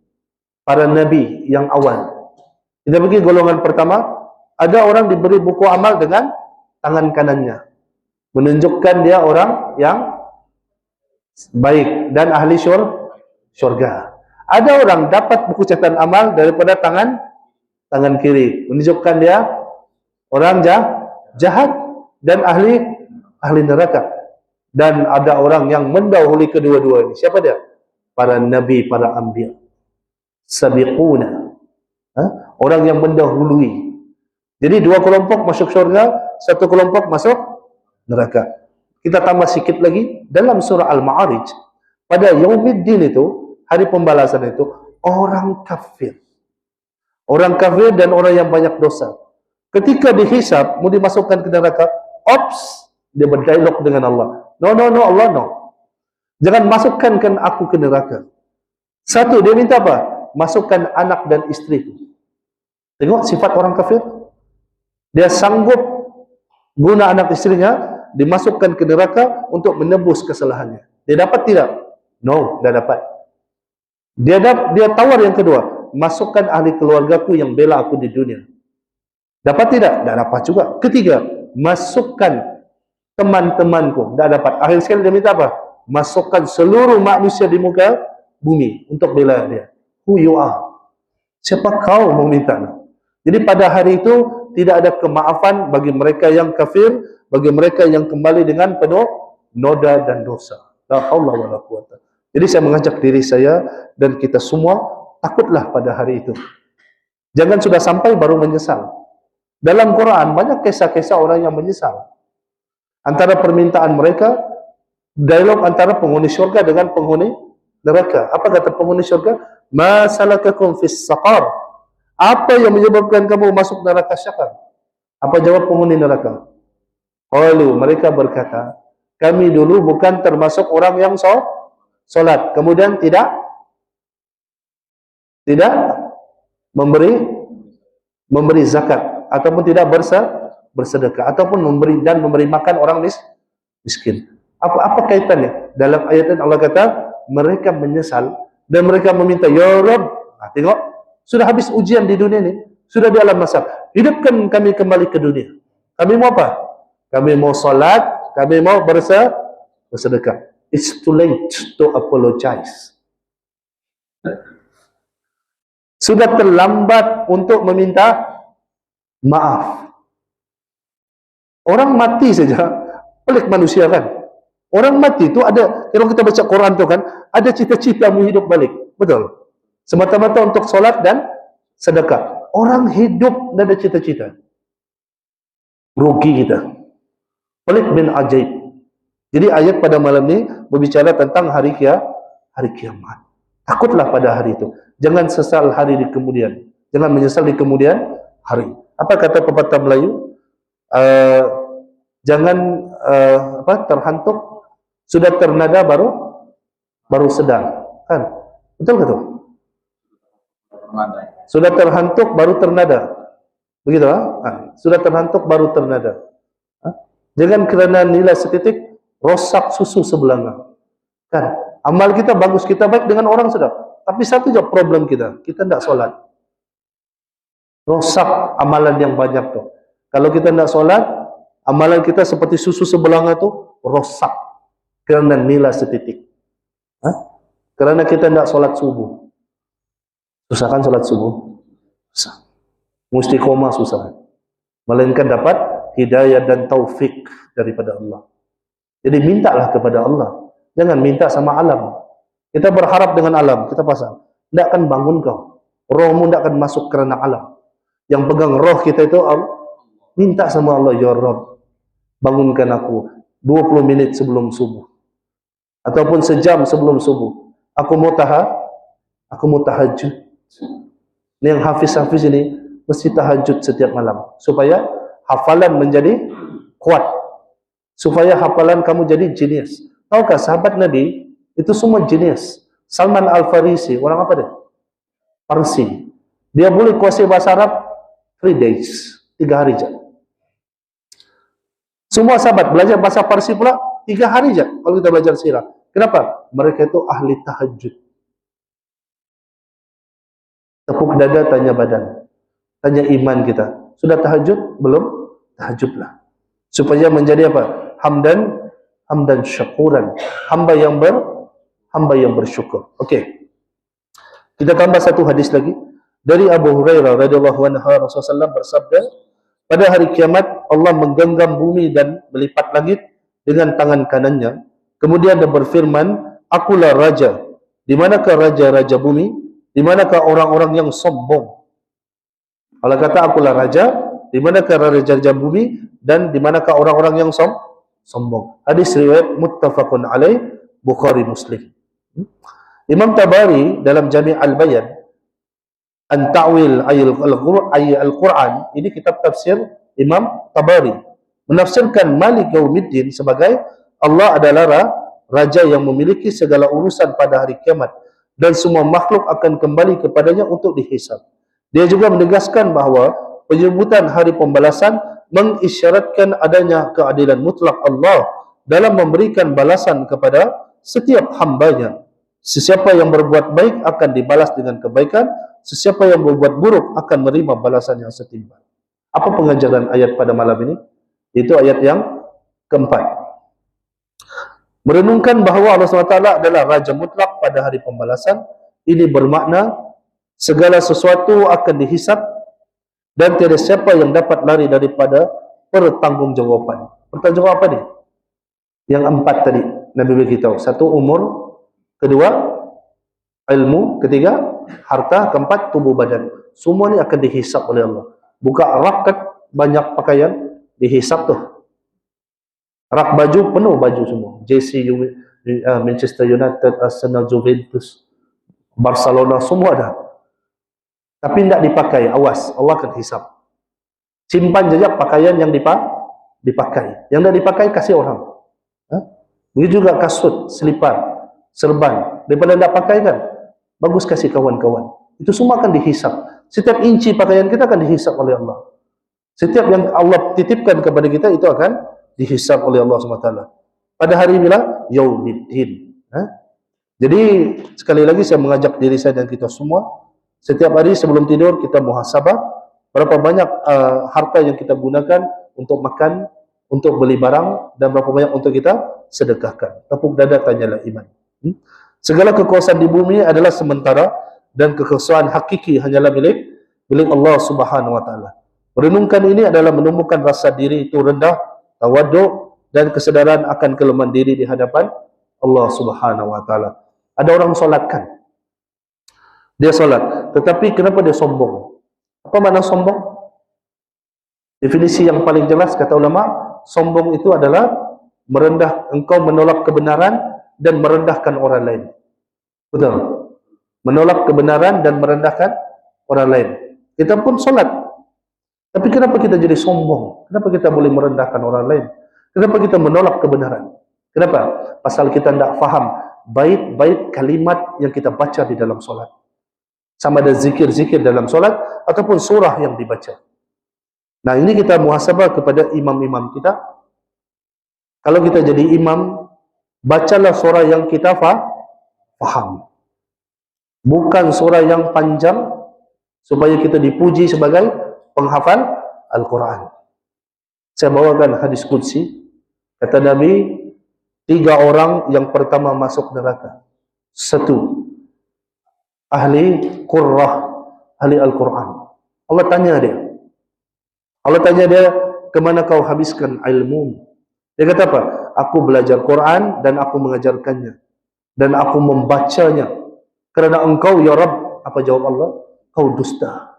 Speaker 1: para nabi yang awal. Kita pergi golongan pertama, ada orang diberi buku amal dengan tangan kanannya. Menunjukkan dia orang yang baik dan ahli syurga. Ada orang dapat buku catatan amal daripada tangan kiri. Menunjukkan dia orang jahat dan ahli neraka. Dan ada orang yang mendahului kedua-dua ini. Siapa dia? Para nabi, para anbiya. Sabiquna. Orang yang mendahului. Jadi 2 kelompok masuk syurga, 1 kelompok masuk neraka. Kita tambah sikit lagi, dalam surah Al-Ma'arij, pada Yaumiddin itu, hari pembalasan itu, orang kafir. Orang kafir dan orang yang banyak dosa. Ketika dihisab, mau dimasukkan ke neraka, ops, dia berdialog dengan Allah. No, Allah no. Jangan masukkan aku ke neraka. 1, dia minta apa? Masukkan anak dan istriku. Tengok sifat orang kafir. Dia sanggup guna anak istrinya dimasukkan ke neraka untuk menebus kesalahannya. Dia dapat tidak? No, tidak dapat. Dia tawar yang kedua, masukkan ahli keluargaku yang bela aku di dunia. Dapat tidak? Tidak dapat juga. Ketiga, masukkan teman-temanku. Tidak dapat. Akhir sekali dia minta apa? Masukkan seluruh manusia di muka bumi untuk bela dia. Who you are? Siapa kau mau minta? Jadi pada hari itu tidak ada kemaafan bagi mereka yang kafir, bagi mereka yang kembali dengan penuh noda dan dosa. La haula wala quwata. Jadi saya mengajak diri saya dan kita semua, takutlah pada hari itu. Jangan sudah sampai baru menyesal. Dalam Quran banyak kisah-kisah orang yang menyesal. Antara permintaan mereka, dialog antara penghuni syurga dengan penghuni neraka. Apa kata penghuni syurga? Ma salakakum fis saqar? Apa yang menyebabkan kamu masuk neraka syaqar? Apa jawab penghuni neraka? Qalu, mereka berkata, kami dulu bukan termasuk orang yang solat, kemudian tidak memberi zakat, ataupun tidak bersedekah, ataupun memberi makan orang miskin. Apa kaitannya? Dalam ayat ini Allah kata, mereka menyesal dan mereka meminta, ya Rabb, tengok, sudah habis ujian di dunia ini, sudah di alam mahsyar, hidupkan kami kembali ke dunia. Kami mau apa? Kami mau salat, kami mau bersedekah. It's too late to apologize. Sudah terlambat untuk meminta maaf. Orang mati saja, pelik manusia kan? Orang mati itu ada, kalau kita baca Quran itu kan, ada cita-cita mau hidup balik. Betul? Semata-mata untuk solat dan sedekah. Orang hidup dan ada cita-cita. Rugi kita. Pelik bin ajaib. Jadi ayat pada malam ini berbicara tentang hari kiamat. Takutlah pada hari itu. Jangan sesal hari di kemudian. Jangan menyesal di kemudian hari. Apa kata pepatah Melayu? Jangan terhantuk, sudah ternada baru sedar. Kan? Betul ke tuh? Sudah terhantuk baru ternada. Begitu, sudah terhantuk baru ternada. Jangan kerana nilai setitik rosak susu sebelanga. Kan? Amal kita bagus, kita baik dengan orang sudah. Tapi satu je problem kita tidak solat. Rosak amalan yang banyak tu. Kalau kita tidak solat, amalan kita seperti susu sebelanga tu rosak kerana nilai setitik. Hah? Kerana kita tidak solat subuh. Susah kan solat subuh? Susah. Mesti koma susah. Melainkan dapat hidayah dan taufik daripada Allah. Jadi mintalah kepada Allah. Jangan minta sama alam. Kita berharap dengan alam, kita pasang. Tidak akan bangun kau. Rohmu tidak akan masuk kerana alam. Yang pegang roh kita itu minta sama Allah, ya Rabb, bangunkan aku 20 menit sebelum subuh. Ataupun sejam sebelum subuh. Aku mau tahajud. Ini yang hafiz-hafiz ini mesti tahajud setiap malam. Supaya hafalan menjadi kuat. Supaya hafalan kamu jadi jenius. Tahukah sahabat Nabi itu semua jenius. Salman Al-Farisi, orang apa dia? Parsi. Dia boleh kuasai bahasa Arab 3 days, 3 hari saja. Semua sahabat belajar bahasa Parsi pula 3 hari saja kalau kita belajar sirah. Kenapa? Mereka itu ahli tahajud. Tepuk dada, tanya badan. Tanya iman kita. Sudah tahajud? Belum? Tahajudlah. Supaya menjadi apa? Hamdan syakuran. Hamba yang bersyukur. Okey. Kita tambah satu hadis lagi. Dari Abu Hurairah radhiyallahu anhu, Rasulullah SAW bersabda, pada hari kiamat Allah menggenggam bumi dan melipat langit dengan tangan kanannya. Kemudian dia berfirman, akulah raja. Di manakah raja-raja bumi? Di manakah orang-orang yang sombong? Allah kata akulah raja, di manakah raja-raja bumi dan di manakah orang-orang yang sombong? Hadis riwayat muttafaqun alaih, Bukhari Muslim. Imam Tabari dalam Jami' Al-Bayan an ta'wil al-Quran, ini kitab tafsir Imam Tabari, menafsirkan Malik Yaumiddin sebagai Allah adalah raja yang memiliki segala urusan pada hari kiamat dan semua makhluk akan kembali kepadanya untuk dihisab. Dia juga menegaskan bahawa penyebutan hari pembalasan mengisyaratkan adanya keadilan mutlak Allah dalam memberikan balasan kepada setiap hambanya. Sesiapa yang berbuat baik akan dibalas dengan kebaikan, sesiapa yang berbuat buruk akan menerima balasan yang setimpal. Apa pengajaran ayat pada malam ini? Itu ayat yang keempat. Merenungkan bahawa Allah SWT adalah Raja Mutlak pada hari pembalasan. Ini bermakna segala sesuatu akan dihisab dan tiada siapa yang dapat lari daripada pertanggungjawaban. Pertanggungjawaban apa ni? Yang empat tadi Nabi beritahu. Satu, umur. Kedua, ilmu. Ketiga, harta. Keempat, tubuh badan. Semua ni akan dihisab oleh Allah. Buka rak kan, banyak pakaian, dihisab tuh. Rak baju, penuh baju semua. JC, Manchester United, Arsenal, Juventus, Barcelona, semua ada. Tapi tidak dipakai, awas, Allah akan hisab. Simpan jejak pakaian yang dipakai. Yang tidak dipakai, kasih orang. Begitu juga kasut, selipar, serban. Daripada tidak pakai kan, bagus kasih kawan-kawan. Itu semua akan dihisab. Setiap inci pakaian kita akan dihisab oleh Allah. Setiap yang Allah titipkan kepada kita, itu akan dihisab oleh Allah SWT. Pada hari inilah Yaumiddin. Jadi sekali lagi saya mengajak diri saya dan kita semua, setiap hari sebelum tidur kita muhasabah berapa banyak harta yang kita gunakan untuk makan, untuk beli barang, dan berapa banyak untuk kita sedekahkan. Tepuk dada, tanyalah iman. Segala kekuasaan di bumi adalah sementara dan kekuasaan hakiki hanyalah milik Allah Subhanahu wa taala. Merenungkan ini adalah menemukan rasa diri itu rendah, tawaduk, dan kesedaran akan kelemahan diri di hadapan Allah Subhanahu wa taala. Ada orang solatkan. Dia solat, tetapi kenapa dia sombong? Apa makna sombong? Definisi yang paling jelas kata ulama, sombong itu adalah engkau menolak kebenaran dan merendahkan orang lain. Betul? Menolak kebenaran dan merendahkan orang lain. Kita pun solat, tapi kenapa kita jadi sombong? Kenapa kita boleh merendahkan orang lain? Kenapa kita menolak kebenaran? Kenapa? Pasal kita tidak faham bait-bait kalimat yang kita baca di dalam solat. Sama ada zikir-zikir dalam solat ataupun surah yang dibaca. Nah, ini kita muhasabah kepada imam-imam kita. Kalau kita jadi imam, bacalah surah yang kita faham. Bukan surah yang panjang supaya kita dipuji sebagai penghafal Al-Quran. Saya bawakan hadis qudsi. Kata Nabi, 3 orang yang pertama masuk neraka. Satu, ahli qurrah, ahli Al-Quran. Allah tanya dia. Allah tanya dia, kemana kau habiskan ilmu? Dia kata apa? Aku belajar Quran dan aku mengajarkannya. Dan aku membacanya. Kerana engkau, ya Rabb, apa jawab Allah? Kau dusta.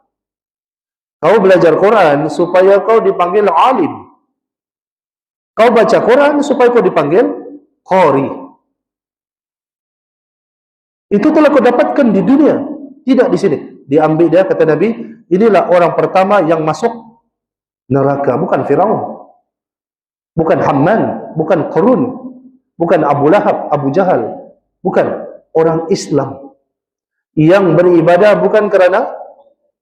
Speaker 1: Kau belajar Quran supaya kau dipanggil alim. Kau baca Quran supaya kau dipanggil qari. Itu telah kau dapatkan di dunia, tidak di sini. Diambil dia, kata Nabi, inilah orang pertama yang masuk neraka. Bukan Firaun, bukan Hamman, bukan Qarun, bukan Abu Lahab, Abu Jahal. Bukan. Orang Islam yang beribadah bukan kerana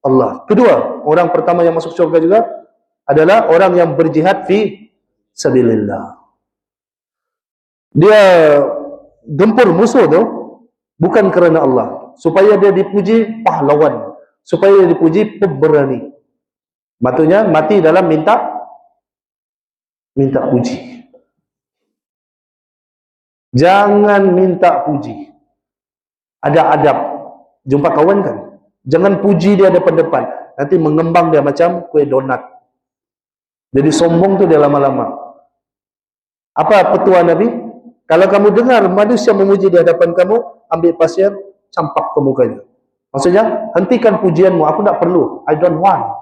Speaker 1: Allah. Kedua, orang pertama yang masuk syurga juga adalah orang yang berjihad fi sabilillah. Dia gempur musuh tu bukan kerana Allah, supaya dia dipuji pahlawan, supaya dia dipuji pemberani. Maksudnya mati dalam minta puji. Jangan minta puji. Ada adab. Jumpa kawan kan, jangan puji dia depan-depan, nanti mengembang dia macam kue donat. Jadi sombong tu dia lama-lama. Apa petua Nabi? Kalau kamu dengar manusia memuji di hadapan kamu, ambil pasir, campak ke mukanya. Maksudnya, hentikan pujianmu, aku tak perlu, I don't want.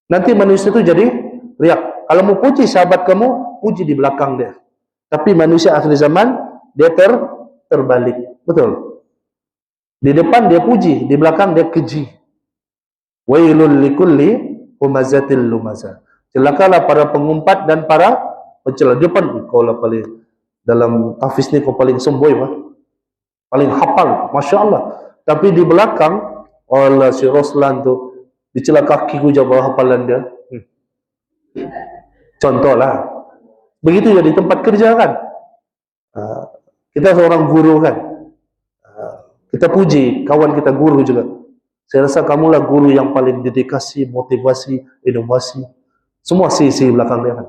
Speaker 1: Nanti manusia itu jadi riak. Kalau mau puji sahabat kamu, puji di belakang dia. Tapi manusia akhir zaman, dia terbalik. Betul? Di depan dia puji, di belakang dia keji. Wailul likulli humazatil lumazah. Celakalah para pengumpat dan para pencela. Depan, kau lah paling, dalam tahfiz ni kau paling semboi, paling hafal, Masya Allah. Tapi di belakang, Allah si Roslan tu, dicela kakiku je bawah hafalan dia. Contohlah. Begitu ya di tempat kerja kan. Kita seorang guru kan. Kita puji kawan kita guru juga. Saya rasa kamulah guru yang paling dedikasi, motivasi, inovasi. Semua sisi belakang dia kan.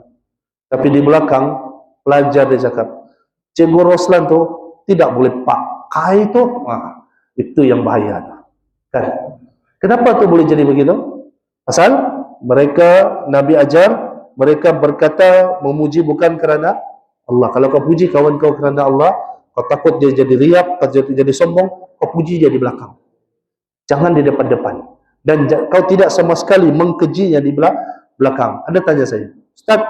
Speaker 1: Tapi di belakang, pelajar dia cakap, Cikgu Roslan tu tidak boleh pakai tu. Itu yang bahaya. Kan? Kenapa tu boleh jadi begitu? Pasal mereka, Nabi ajar, mereka berkata memuji bukan kerana Allah. Kalau kau puji kawan kau kerana Allah, kau takut dia jadi riak, kau jadi sombong, kau puji dia di belakang. Jangan di depan-depan. Dan kau tidak sama sekali mengkejinya di belakang. Anda tanya saya, Ustaz,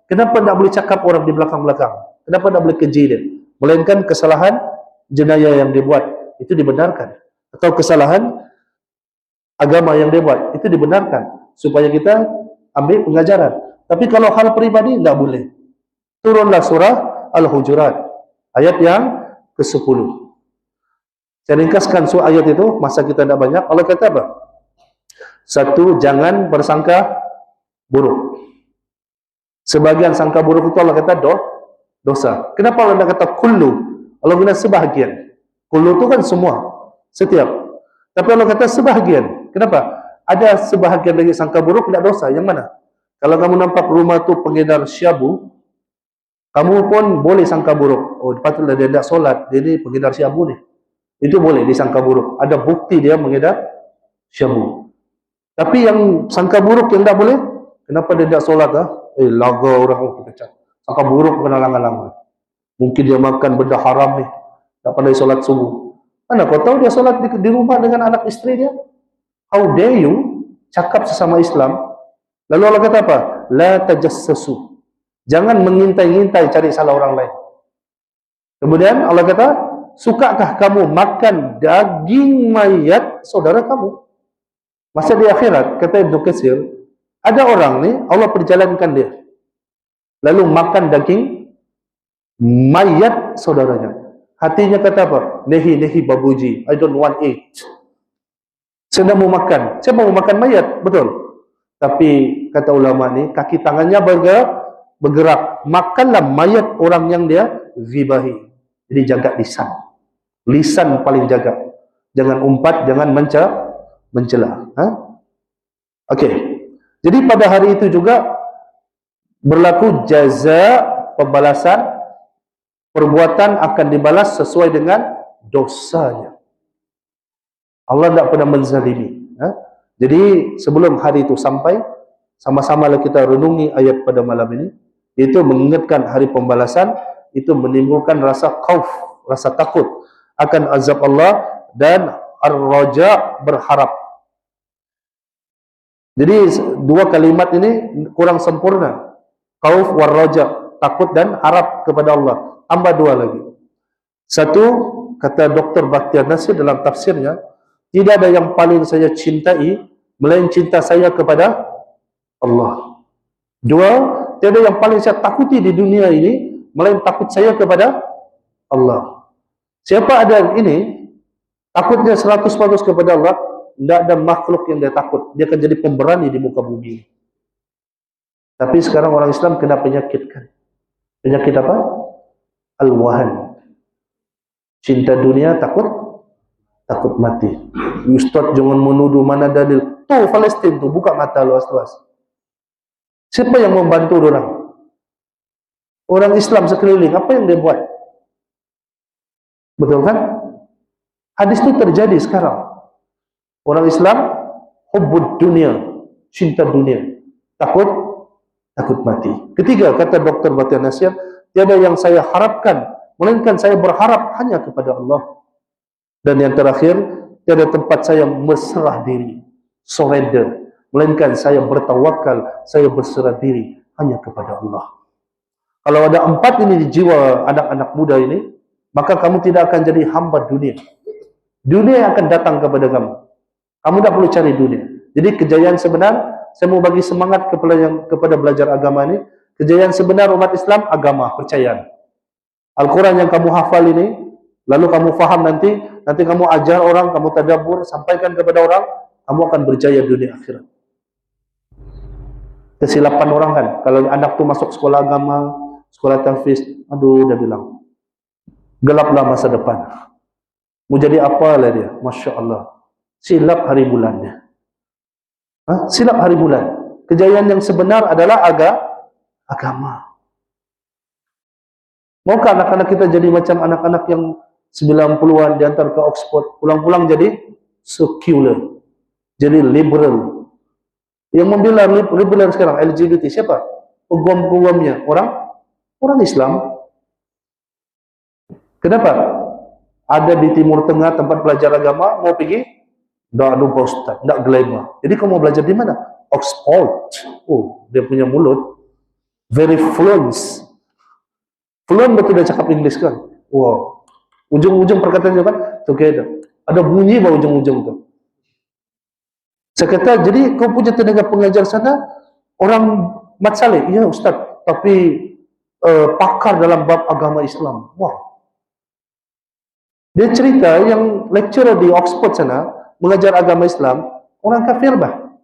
Speaker 1: kenapa tak boleh cakap orang di belakang-belakang? Kenapa tak boleh keji dia? Melainkan kesalahan jenayah yang dia buat, itu dibenarkan. Atau kesalahan agama yang dia buat, itu dibenarkan. Supaya kita ambil pengajaran. Tapi kalau hal peribadi, tidak boleh. Turunlah surah Al-Hujurat, ayat yang ke-10. Saya ringkaskan surah ayat itu, masa kita tidak banyak. Allah kata apa? Satu, jangan bersangka buruk. Sebagian sangka buruk itu Allah kata dosa. Kenapa Allah tidak kata kullu? Allah guna sebahagian. Kullu itu kan semua, setiap. Tapi Allah kata sebahagian. Kenapa? Ada sebahagian lagi sangka buruk, tidak dosa. Yang mana? Kalau kamu nampak rumah tu pengedar syabu, kamu pun boleh sangka buruk. Oh, patutlah dia tidak solat, dia ni pengedar syabu ni. Itu boleh disangka buruk. Ada bukti dia mengedar syabu. Tapi yang sangka buruk yang tidak boleh, kenapa dia tidak solat? Laga orang kita cakap. Sangka buruk bukan alang-alang. Mungkin dia makan benda haram ni, tak pandai solat subuh. Mana kau tahu dia solat di rumah dengan anak isteri dia? How dare you cakap sesama Islam? Lalu Allah kata apa? La tajassasu. Jangan mengintai-intai cari salah orang lain. Kemudian Allah kata, sukakah kamu makan daging mayat saudara kamu? Masa di akhirat, kata Ibnu Katsir, ada orang ni Allah perjalankan dia, lalu makan daging mayat saudaranya. Hatinya kata apa? Nehi babuji, I don't want it. Saya tidak mau makan. Saya mau makan mayat, betul. Tapi kata ulama ni, kaki tangannya bergerak. Makanlah mayat orang yang dia zibahi. Jadi jaga lisan. Lisan paling jaga. Jangan umpat, jangan mencela. Okey. Jadi pada hari itu juga berlaku jaza, pembalasan, perbuatan akan dibalas sesuai dengan dosanya. Allah tidak pernah menzalimi. Jadi sebelum hari itu sampai, sama-sama kita renungi ayat pada malam ini. Itu mengingatkan hari pembalasan, itu menimbulkan rasa khauf, rasa takut akan azab Allah, dan ar-raja, berharap. Jadi dua kalimat ini kurang sempurna. Khauf war raja, takut dan harap kepada Allah. Tambah dua lagi. Satu, kata Dr. Bakhtiar Nasir dalam tafsirnya, tidak ada yang paling saya cintai melainkan cinta saya kepada Allah. Dua, tiada yang paling saya takuti di dunia ini melainkan takut saya kepada Allah. Siapa ada ini, takutnya 100% kepada Allah, tidak ada makhluk yang dia takut. Dia akan jadi pemberani di muka bumi. Tapi sekarang orang Islam kena penyakit kan. Penyakit apa? Al-wahan. Cinta dunia, takut mati. Ustaz jangan menuduh, mana dalil. Tuh Palestin tuh, buka mata luas-luas. Siapa yang membantu orang? Orang Islam sekeliling, apa yang dia buat? Betul kan? Hadis itu terjadi sekarang. Orang Islam hubbud dunia, cinta dunia, takut mati. Ketiga, kata Dr. Bakhtiar Nasir, tiada yang saya harapkan melainkan saya berharap hanya kepada Allah. Dan yang terakhir, tiada tempat saya berserah diri, surrender, melainkan saya bertawakal, saya berserah diri hanya kepada Allah. Kalau ada empat ini di jiwa anak-anak muda ini, maka kamu tidak akan jadi hamba dunia. Dunia yang akan datang kepada kamu. Kamu tidak perlu cari dunia. Jadi kejayaan sebenar, saya mau bagi semangat kepada belajar agama ini. Kejayaan sebenar umat Islam, agama, percayaan. Al-Quran yang kamu hafal ini, lalu kamu faham nanti kamu ajar orang, kamu tadabbur, sampaikan kepada orang, kamu akan berjaya dunia akhirat. Kesilapan orang kan, kalau anak tu masuk sekolah agama, sekolah tahfiz, aduh dia bilang, gelaplah masa depan. Mau jadi apa lah dia, Masya Allah. Silap hari bulannya. Silap hari bulan. Kejayaan yang sebenar adalah agama. Maukah anak-anak kita jadi macam anak-anak yang 90-an diantar ke Oxford, pulang-pulang jadi secular, jadi liberal. Yang membela liberal sekarang, LGBT, siapa? Peguam-peguamnya, orang Islam. Kenapa? Ada di Timur Tengah tempat belajar agama, mau pergi? Tak lupa Ustaz, tak glamour. Jadi kamu mau belajar di mana? Oxford. Oh, dia punya mulut very fluent. Fluent betul dia cakap English kan? Wow. Ujung-ujung perkataannya kan together. Ada bunyi bawah ujung-ujung tu. Saya kata, jadi kau punya tenaga pengajar sana orang Mat Saleh? Ya Ustaz, tapi pakar dalam bab agama Islam. Wow. Dia cerita yang lecturer di Oxford sana mengajar agama Islam, orang kafir bah.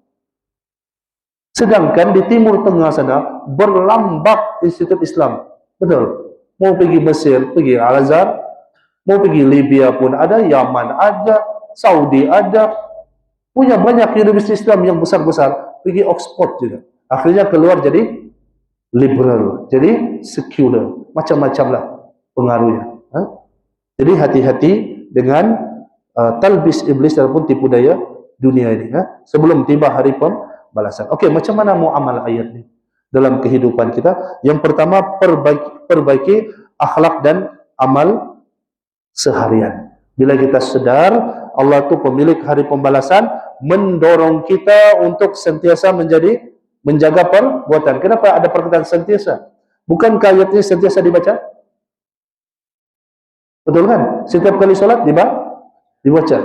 Speaker 1: Sedangkan di Timur Tengah sana berlambak institut Islam. Betul. Mau pergi Mesir, pergi Al-Azhar. Mau pergi Libya pun ada, Yaman ada, Saudi ada. Punya banyak universiti Islam yang besar-besar. Pergi Oxford juga. Akhirnya keluar jadi liberal, jadi secular. Macam-macam lah pengaruhnya. Jadi hati-hati dengan talbis iblis ataupun tipu daya dunia ini, sebelum tiba hari pembalasan. Okey, macam mana mau amal ayat ini dalam kehidupan kita? Yang pertama, perbaiki akhlak dan amal seharian. Bila kita sedar Allah itu pemilik hari pembalasan, mendorong kita untuk sentiasa menjaga perbuatan. Kenapa ada perkataan sentiasa? Bukankah ayat ini sentiasa dibaca? Betul kan? Setiap kali solat dibaca.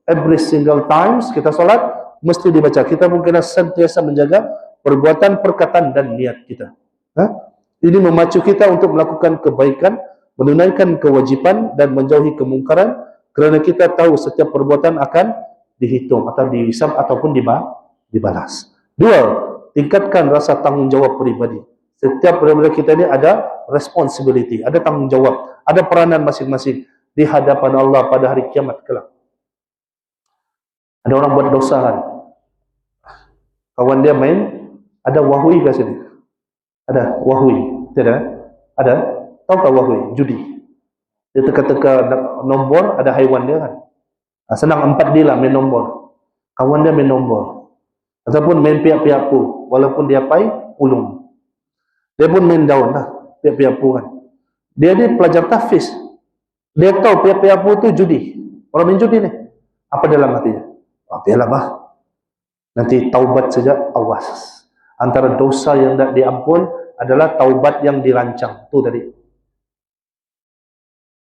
Speaker 1: Every single times kita solat mesti dibaca. Kita mungkin sentiasa menjaga perbuatan, perkataan dan niat kita. Ini memacu kita untuk melakukan kebaikan, menunaikan kewajiban dan menjauhi kemungkaran, kerana kita tahu setiap perbuatan akan dihitung atau dihisab ataupun dibalas. Dua, tingkatkan rasa tanggungjawab pribadi. Setiap daripada kita ini ada responsibility, ada tanggungjawab, ada peranan masing-masing di hadapan Allah pada hari kiamat kelak. Ada orang buat dosa kan, kawan dia main, ada wahui ke sini? Ada wahui? Tidak? Ada? Tahukah wahui? Judi. Dia teka-teka nombor, ada haiwan dia kan. Senang 4D lah main nombor. Kawan dia main nombor. Ataupun main piak-piak pu, walaupun dia pai, ulung. Dia pun main daun lah, piak-piak pu kan. Dia ni pelajar tahfiz. Dia tahu piak-piak pu tu judi. Orang main judi ni. Apa dalam hatinya? Biarlah bah. Nanti taubat saja, awas. Antara dosa yang tak diampun adalah taubat yang dirancang. Tu tadi.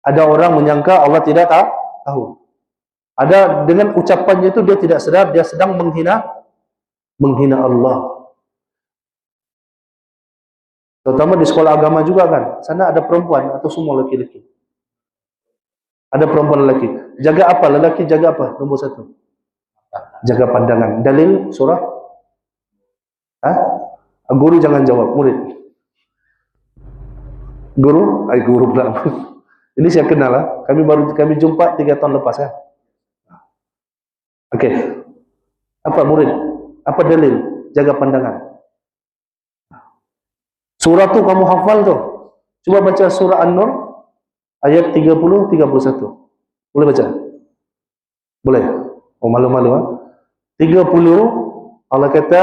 Speaker 1: Ada orang menyangka Allah tidak tahu. Ada dengan ucapannya itu dia tidak sedar dia sedang menghina Allah. Terutama di sekolah agama juga kan. Sana ada perempuan atau semua lelaki-lelaki? Ada perempuan lelaki. Jaga apa? Lelaki jaga apa? Nombor 1. Jaga pandangan. Dalil surah? Guru jangan jawab, murid. Guru? Guru pula. Ini saya kenal lah. Kami jumpa 3 tahun lepas ya. Okey. Apa murid? Apa dalil? Jaga pandangan. Surah tu kamu hafal tu. Cuba baca surah An-Nur ayat 30 31. Boleh baca? Boleh. Oh malu-malu 30 Allah kata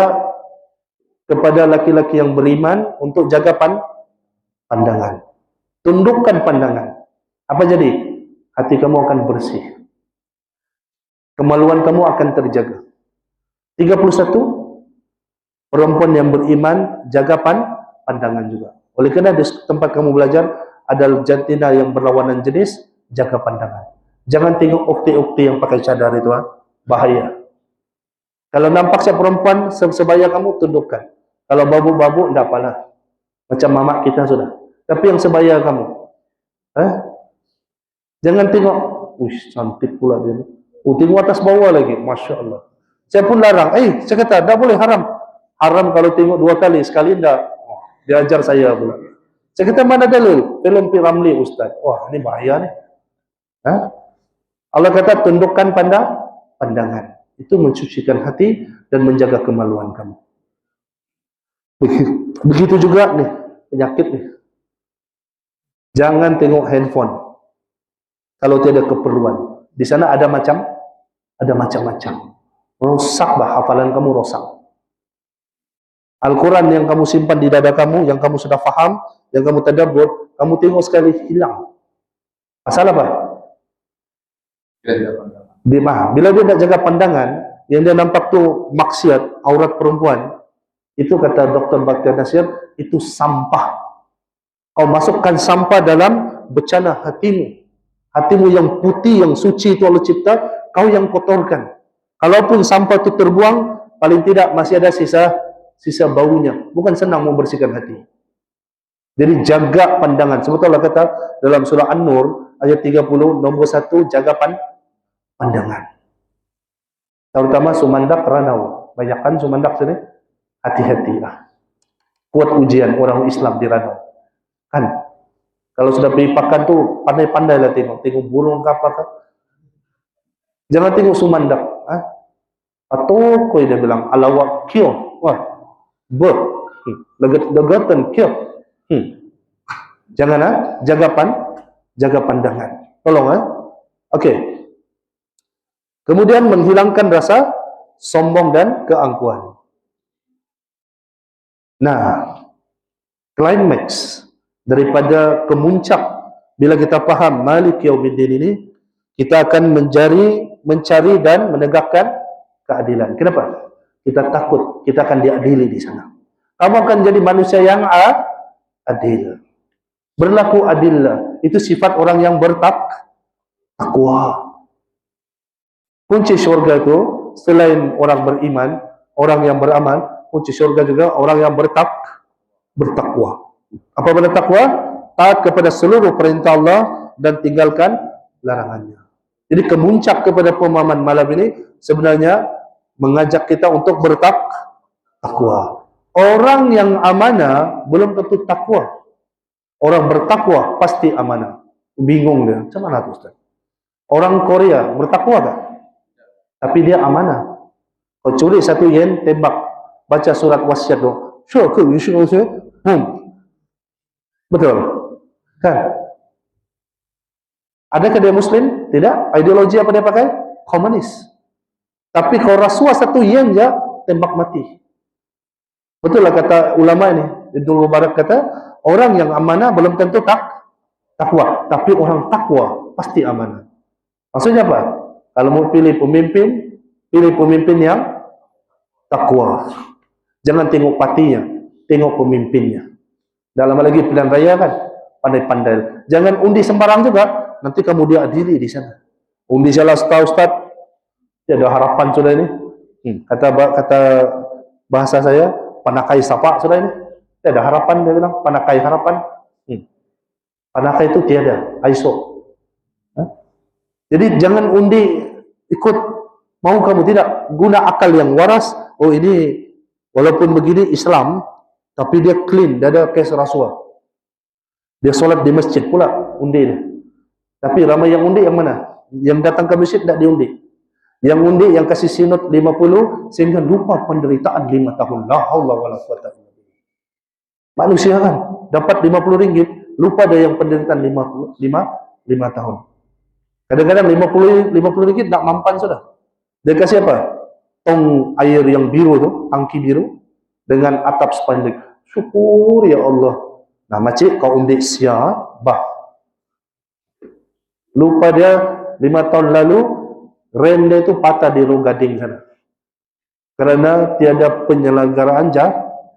Speaker 1: kepada laki-laki yang beriman untuk jaga pandangan. Tundukkan pandangan. Apa jadi? Hati kamu akan bersih. Kemaluan kamu akan terjaga. 31 perempuan yang beriman jaga pandangan juga. Oleh kerana di tempat kamu belajar ada jantina yang berlawanan jenis, jaga pandangan. Jangan tengok ukti-ukti yang pakai cadar itu, bahaya. Kalau nampak siapa perempuan sebaya kamu, tundukkan. Kalau babu-babu, tidak apalah. Macam mamak kita sudah. Tapi yang sebaya kamu, jangan tengok, cantik pula dia. Tengok atas bawah lagi, Masya Allah. Saya pun larang, saya kata, tak boleh, haram. Haram kalau tengok 2 kali, sekali tidak. Dia ajar saya pula. Saya kata, mana dalil? Film P. Ramli, Ustaz. Wah, ini bahaya ni. Allah kata, tundukkan pandangan. Itu mencucikan hati dan menjaga kemaluan kamu. Begitu juga nih, penyakit nih. Jangan tengok handphone kalau tidak keperluan. Di sana ada macam-macam. Rosak bah hafalan kamu, rosak. Al-Quran yang kamu simpan di dada kamu, yang kamu sudah faham, yang kamu tadabbur, kamu tengok sekali hilang. Pasal apa? Bila dia tidak jaga pandangan, yang dia nampak tu maksiat, aurat perempuan, itu kata Dr. Bakhtiar Nasir, itu sampah. Kau masukkan sampah dalam becana hatimu. Hatimu yang putih, yang suci itu Allah cipta, kau yang kotorkan. Kalaupun sampah itu terbuang, paling tidak masih ada sisa baunya. Bukan senang membersihkan hati. Jadi jaga pandangan. Sebab Allah kata dalam surah An-Nur ayat 30 nombor 1, jaga pandangan. Terutama sumandak Ranau. Banyakkan sumandak sini. Hati-hatilah. Kuat ujian orang Islam di Ranau. Kan? Kalau sudah pergi pakan tu pandai-pandailah tengok. Tengok burung ke apa. Jangan tengok sumandak. Atau kau dia bilang alawak kyo. Wah. Legatan kyo. Jangan jaga pandangan. Tolong Okey. Kemudian menghilangkan rasa sombong dan keangkuhan. Nah, climax daripada kemuncak bila kita faham Malik Yaumiddin ini, kita akan mencari dan menegakkan keadilan. Kenapa? Kita takut kita akan diadili di sana. Kamu akan jadi manusia yang adil. Berlaku adillah. Itu sifat orang yang bertakwa. Kunci syurga itu selain orang beriman, orang yang beramal, kunci syurga juga orang yang bertakwa. Apa benda takwa? Taat kepada seluruh perintah Allah dan tinggalkan larangannya. Jadi kemuncak kepada pemahaman malam ini sebenarnya mengajak kita untuk bertakwa. Orang yang amanah belum tentu takwa. Orang bertakwa pasti amanah. Bingung dia. Macam mana tu Ustaz? Orang Korea bertakwa tak? Tapi dia amanah. Kau curi 1 yen, tembak. Baca surat wasiat tu. Betul. Kan? Adakah dia Muslim? Tidak. Ideologi apa dia pakai? Komunis. Tapi kalau rasuah satu yen je, tembak mati. Betul lah kata ulama ini. Ibnu Mubarak kata, orang yang amanah belum tentu takwa. Tapi orang takwa pasti amanah. Maksudnya apa? Kalau mau pilih pemimpin yang takwa. Jangan tengok partinya, tengok pemimpinnya. Dalam hal lagi pilihan raya kan, pandai-pandai. Jangan undi sembarang juga, nanti kamu diadili di sana. Undi salah ustaz, tiada harapan sudah ini. Kata bahasa saya, panakai sapa sudah ini. Tiada harapan, dia bilang, panakai harapan. Panakai itu tiada, aiso. Jadi jangan undi ikut mau kamu, tidak. Guna akal yang waras. Oh ini walaupun begini Islam, tapi dia clean, dia ada kes rasuah. Dia solat di masjid pula, undi dia. Tapi ramai yang undi yang mana? Yang datang ke masjid tidak diundi. Yang undi, yang kasih sinut 50, sehingga lupa penderitaan 5 tahun. La haula wala quwwata illa billah. Manusia kan, dapat 50 ringgit, lupa dia yang penderitaan 5 tahun. Kadang-kadang 50 ringgit tak mampan sudah. Dia kasih apa? Tong air yang biru tu, tangki biru, dengan atap spanduk. Syukur ya Allah. Nah, makcik kau undi siapa? Lupa dia 5 tahun lalu, rem dia itu patah di Rogading sana. Karena tiada penyelenggaraan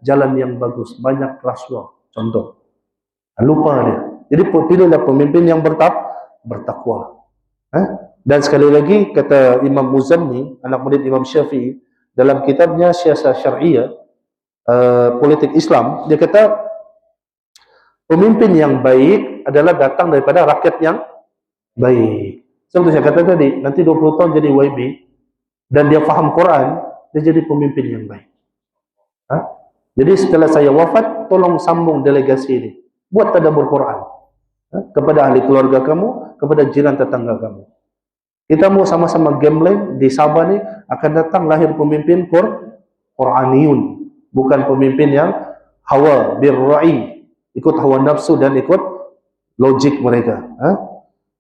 Speaker 1: jalan yang bagus. Banyak rasuah. Contoh. Lupa dia. Jadi pilihlah pemimpin yang bertakwa. Dan sekali lagi, kata Imam Muzanni, anak murid Imam Syafi'i, dalam kitabnya Siasah Syariah, politik Islam, dia kata pemimpin yang baik adalah datang daripada rakyat yang baik. Seperti saya kata tadi, nanti 20 tahun jadi YB dan dia faham Quran, dia jadi pemimpin yang baik. Jadi setelah saya wafat, tolong sambung delegasi ini, buat tadabbur Quran kepada ahli keluarga kamu, kepada jiran tetangga kamu. Kita mau sama-sama gambling di Sabah ni, akan datang lahir pemimpin Quraniyun, bukan pemimpin yang hawa birra'i, ikut hawa nafsu dan ikut logik mereka.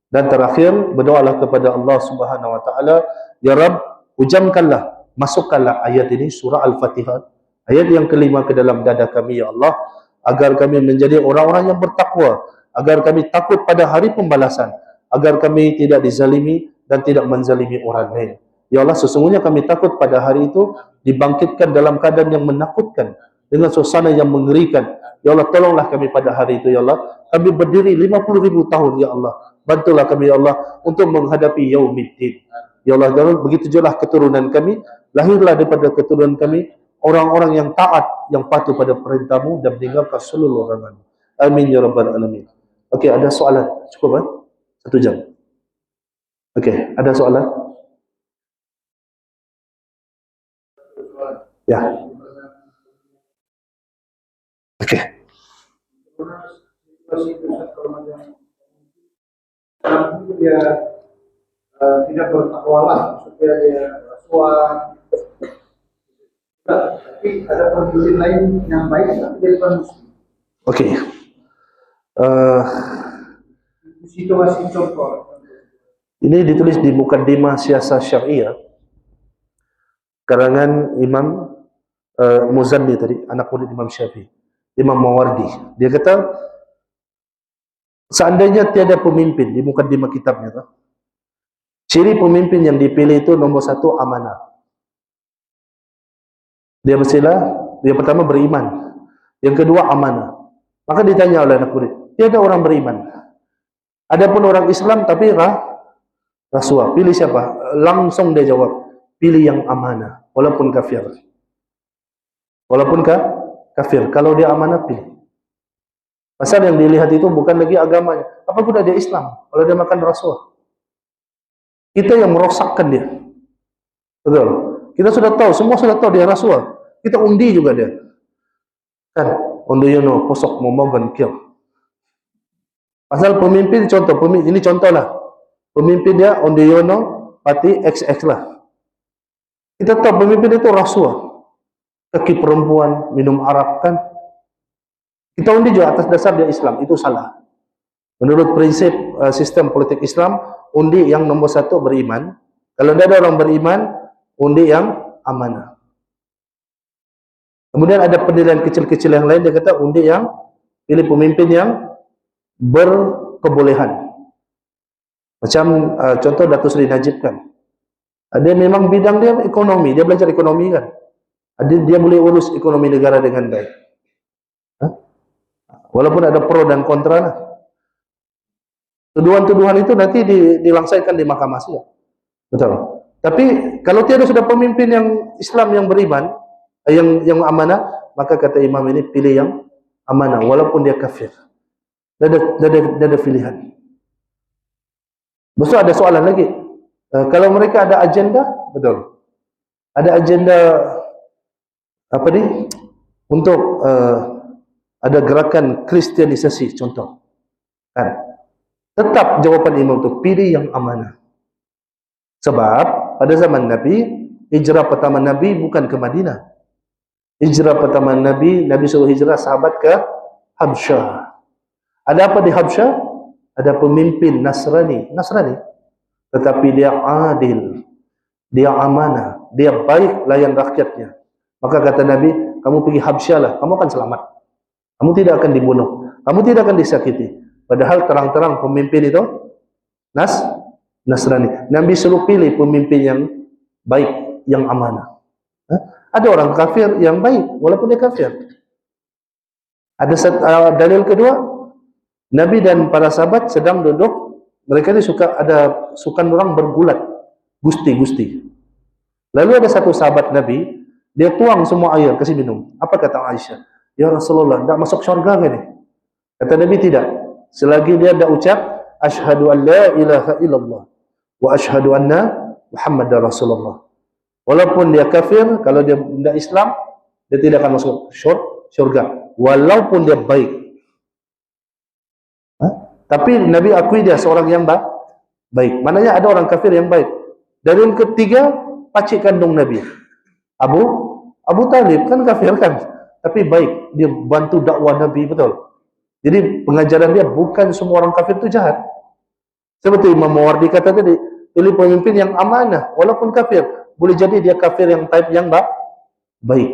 Speaker 1: Dan terakhir, berdoalah kepada Allah Subhanahu wa taala, ya Rabb, hujamkanlah, masukkanlah ayat ini, surah Al-Fatihah, ayat yang kelima ke dalam dada kami ya Allah, agar kami menjadi orang-orang yang bertakwa, agar kami takut pada hari pembalasan, agar kami tidak dizalimi dan tidak menzalimi orang lain. Ya Allah, sesungguhnya kami takut pada hari itu dibangkitkan dalam keadaan yang menakutkan, dengan suasana yang mengerikan. Ya Allah, tolonglah kami pada hari itu ya Allah. Kami berdiri 50,000 tahun ya Allah. Bantulah kami ya Allah untuk menghadapi yaumiddin. Ya Allah, dan begitu jugalah keturunan kami, lahirlah daripada keturunan kami orang-orang yang taat, yang patuh pada perintahmu dan meninggalkan seluruh larangan. Amin ya rabbal alamin. Okey, ada soalan? Cukup 1 jam. Okey, ada soalan? Ya. Okey.
Speaker 2: Dia tidak bertakwa lah, maksudnya dia rasuah. Tapi ada pemimpin lain yang baik, tapi dia bukan muslim.
Speaker 1: Okey.
Speaker 2: Di situ masih contoh.
Speaker 1: Ini ditulis di Muqaddimah Siasah Syariah, karangan Imam Muzanni tadi, anak murid Imam Syafi'i, Imam Mawardi. Dia kata, seandainya tiada pemimpin, di Muqaddimah kitabnya, ciri pemimpin yang dipilih itu nomor 1, amanah. Dia mestilah, yang pertama beriman, yang kedua amanah. Maka ditanya oleh anak murid, tiada orang beriman. Adapun orang Islam tapi rasuah, pilih siapa? Langsung dia jawab, pilih yang amanah, walaupun kafir. Walaupun kafir, kalau dia amanah pilih. Pasal yang dilihat itu bukan lagi agamanya. Apa guna dia Islam kalau dia makan rasuah? Kita yang merosakkan dia. Betul. Kita sudah tahu, semua sudah tahu dia rasuah. Kita undi juga dia. Kan, undi yono posok momogan kill. Pasal pemimpin, contoh, ini contoh lah. Pemimpin dia undi yono parti XX lah. Kita tahu pemimpin itu rasuah. Kaki perempuan, minum arak kan. Kita undi juga atas dasar dia Islam, itu salah. Menurut prinsip sistem politik Islam, undi yang nombor 1 beriman. Kalau tidak ada orang beriman, undi yang amanah. Kemudian ada penilaian kecil-kecil yang lain, dia kata undi yang pilih pemimpin yang berkebolehan. Macam contoh Datuk Seri Najib kan. Dia memang bidang dia ekonomi, dia belajar ekonomi kan. Dia boleh urus ekonomi negara dengan baik. Walaupun ada pro dan kontra lah. Tuduhan-tuduhan itu nanti dilangsaikan di mahkamah saja. Betul. Tapi kalau tiada sudah pemimpin yang Islam yang beriman, yang amanah, maka kata imam ini pilih yang amanah walaupun dia kafir. Dia ada pilihan. Besok ada soalan lagi. Kalau mereka ada agenda, betul. Ada agenda apa ni? Untuk ada gerakan kristianisasi contoh. Kan? Tetap jawapan imam itu pilih yang amanah. Sebab pada zaman Nabi, hijrah pertama Nabi bukan ke Madinah. Hijrah pertama Nabi suruh hijrah sahabat ke Habsyah. Ada apa di Habsyah? Ada pemimpin Nasrani. Tetapi dia adil, dia amanah, dia baik layan rakyatnya. Maka kata Nabi, kamu pergi Habsyah lah, kamu akan selamat. Kamu tidak akan dibunuh, kamu tidak akan disakiti. Padahal terang-terang pemimpin itu Nasrani. Nabi suruh pilih pemimpin yang baik, yang amanah. Ada orang kafir yang baik, walaupun dia kafir. Ada dalil kedua, Nabi dan para sahabat sedang duduk, mereka ni suka orang bergulat, gusti. Lalu ada satu sahabat Nabi, dia tuang semua air, kasih minum. Apa kata Aisyah? Ya Rasulullah, tak masuk syurga ke ni? Kata Nabi tidak. Selagi dia dah ucap, Ashhadu an la ilaha illallah, wa ashhadu anna Muhammadar Rasulullah. Walaupun dia kafir, kalau dia tidak Islam, dia tidak akan masuk syurga. Walaupun dia baik. Tapi Nabi akui dia seorang yang baik. Maknanya ada orang kafir yang baik. Dan yang ketiga, pakcik kandung Nabi. Abu Talib kan kafir kan? Tapi baik. Dia bantu dakwah Nabi, betul. Jadi pengajaran dia bukan semua orang kafir itu jahat. Seperti Imam Mawardi kata tadi, pilih pemimpin yang amanah, walaupun kafir. Boleh jadi dia kafir yang type yang baik.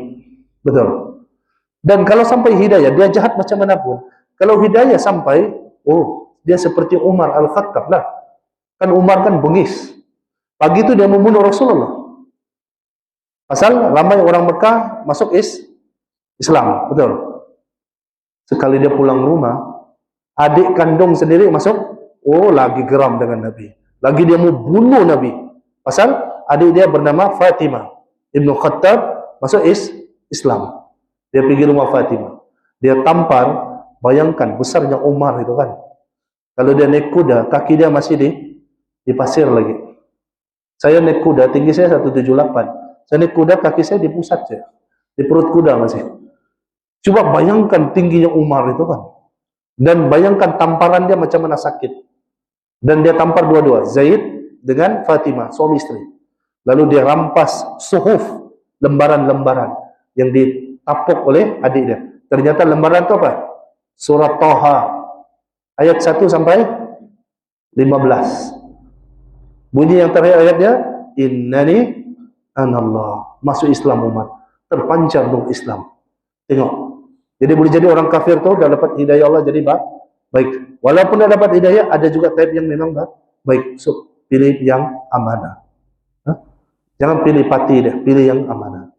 Speaker 1: Betul. Dan kalau sampai hidayah, dia jahat macam mana pun. Kalau hidayah sampai, dia seperti Umar Al-Khattab lah. Kan Umar kan bengis. Pagi itu dia membunuh Rasulullah. Pasal ramai orang Mekah masuk Islam. Betul. Sekali dia pulang rumah, adik kandung sendiri masuk, lagi geram dengan Nabi. Lagi dia mau bunuh Nabi. Pasal adik dia bernama Fatimah Ibnu Khattab masuk Islam. Dia pergi rumah Fatimah. Dia tampar, bayangkan besarnya Umar itu kan. Kalau dia naik kuda, kaki dia masih di pasir lagi. Saya naik kuda, tinggi saya 178. Saya naik kuda, kaki saya di pusat saya. Di perut kuda masih. Coba bayangkan tingginya Umar itu kan. Dan bayangkan tamparan dia macam mana sakit. Dan dia tampar dua-dua, Zaid dengan Fatimah, suami istri. Lalu dia rampas suhuf, lembaran-lembaran yang ditapuk oleh adik dia. Ternyata lembaran itu apa? Surat Thaha ayat 1 sampai 15. Bunyi yang terakhir ayatnya, Innani anallah. Masuk Islam umat. Terpancar dong Islam. Tengok. Jadi boleh jadi orang kafir tu dah dapat hidayah Allah jadi baik. Walaupun dah dapat hidayah, ada juga type yang memang baik. So, pilih yang amanah. Jangan pilih pati dia, pilih yang amanah.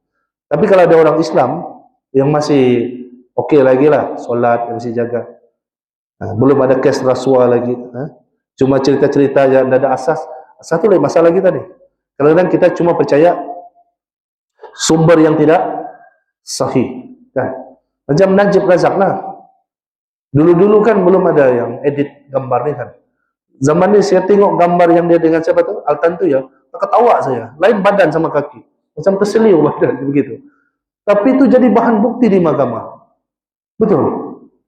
Speaker 1: Tapi kalau ada orang Islam yang masih okey lagi lah, solat, yang masih jaga. Belum ada kes rasuah lagi. Cuma cerita-cerita yang tidak ada asas. Satu lagi masalah kita ni. Kadang-kadang kita cuma percaya sumber yang tidak sahih. Kan? Macam Najib Razak lah. Dulu-dulu kan belum ada yang edit gambar ni kan. Zaman ni saya tengok gambar yang dia dengan siapa tu? Altan tu ya. Ketawa saya. Lain badan sama kaki. Macam terseliu badan begitu. Tapi itu jadi bahan bukti di mahkamah. Betul.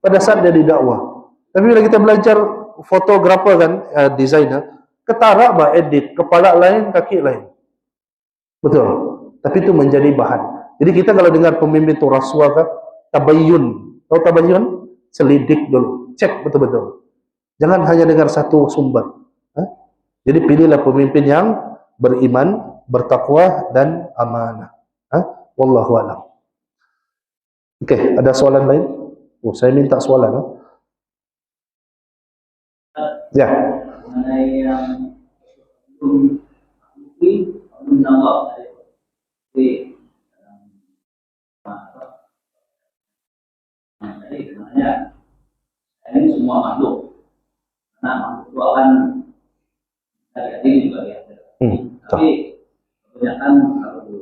Speaker 1: Pada saat dia didakwah. Tapi bila kita belajar fotografer kan, designer, ketara edit. Kepala lain, kaki lain. Betul. Tapi itu menjadi bahan. Jadi kita kalau dengar pemimpin itu rasuah kan, tabayyun. Tahu tabayyun? Selidik dulu. Cek betul-betul. Jangan hanya dengar satu sumber. Ha? Jadi pilihlah pemimpin yang beriman, bertakwa dan amanah. Ha? Wallahu a'lam. Okey, ada soalan lain? Oh, saya minta soalan. Ha? Ya.
Speaker 3: Mengenai yang belum nampak dari jadi sebenarnya ini semua makhluk. Nah, makhluk itu akan dari ini juga ya. Tapi kebanyakan kalau di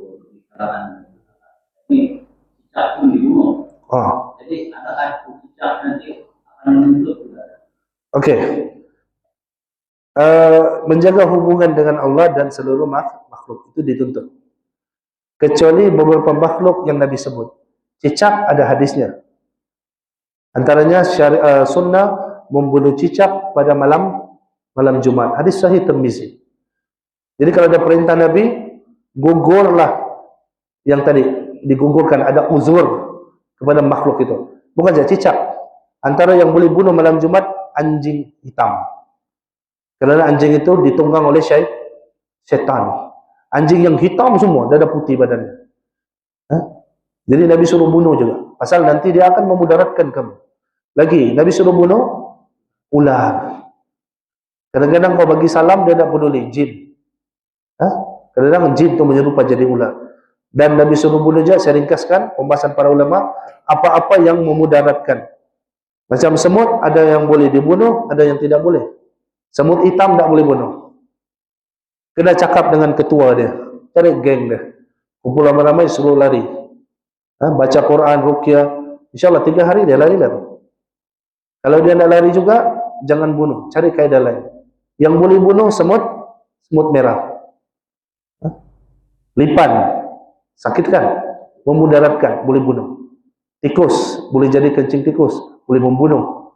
Speaker 3: kalangan ini cicak pun dibunuh. Jadi adakah cicak nanti akan menuntut juga?
Speaker 1: Okey. Menjaga hubungan dengan Allah dan seluruh makhluk itu dituntut. Kecuali beberapa makhluk yang Nabi sebut. Cicak ada hadisnya. Antaranya sunnah membunuh cicak pada malam Jumat. Hadis sahih Tirmizi. Jadi kalau ada perintah Nabi, gugurlah yang tadi digugurkan, ada uzur kepada makhluk itu. Bukan saja cicak. Antara yang boleh bunuh malam Jumat, anjing hitam. Kerana anjing itu ditunggang oleh syaitan. Anjing yang hitam semua, dada putih badannya. Jadi Nabi suruh bunuh juga. Pasal nanti dia akan memudaratkan kamu. Lagi, Nabi suruh bunuh ular. Kadang-kadang kau bagi salam, dia tak peduli, jin. Kadang-kadang jin itu menyerupa jadi ular. Dan Nabi suruh bunuh juga, saya ringkaskan pembahasan para ulama, apa-apa yang memudaratkan. Macam semut, ada yang boleh dibunuh, ada yang tidak boleh. Semut hitam tak boleh bunuh. Kena cakap dengan ketua dia. Cari geng dia. Kumpul ramai-ramai, suruh lari. Baca Quran, ruqyah. InsyaAllah 3 hari dia lari lah. Kalau dia nak lari juga, jangan bunuh. Cari kaedah lain. Yang boleh bunuh semut merah. Lipan. Sakit kan? Memudaratkan. Boleh bunuh. Tikus. Boleh jadi kencing tikus. Boleh membunuh.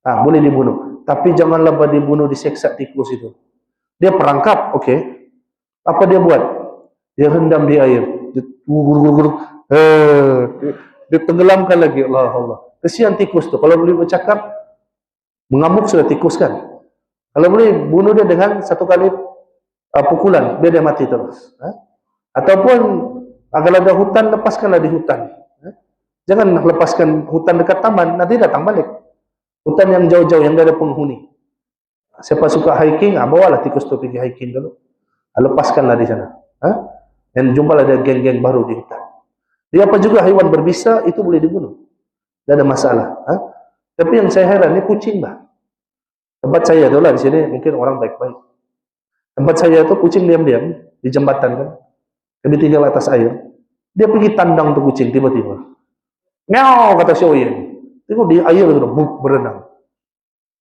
Speaker 1: Boleh dibunuh. Tapi janganlah dibunuh, diseksa tikus itu. Dia perangkap, okey. Apa dia buat? Dia rendam di air. Dia tenggelamkan lagi. Allah. Kesian tikus tu. Kalau boleh bercakap, mengamuk sudah tikus kan. Kalau boleh bunuh dia dengan satu kali pukulan, biar dia mati terus. Ataupun kalau ada hutan, lepaskanlah di hutan. Jangan lepaskan hutan dekat taman, nanti datang balik. Hutan yang jauh-jauh, yang ada penghuni. Siapa suka hiking, bawalah tikus tu pergi hiking dulu. Lepaskanlah di sana. Dan jumpalah ada geng-geng baru di hutan. Dia apa juga haiwan berbisa, itu boleh dibunuh. Tidak ada masalah. Tapi yang saya heran, ni kucing bah. Tempat saya tu lah, di sini mungkin orang baik-baik. Tempat saya tu kucing diam-diam, di jembatan kan. Kami tinggal atas air. Dia pergi tandang tu kucing, tiba-tiba. Meow, kata Syoyin. Tengok di air tu, berenang.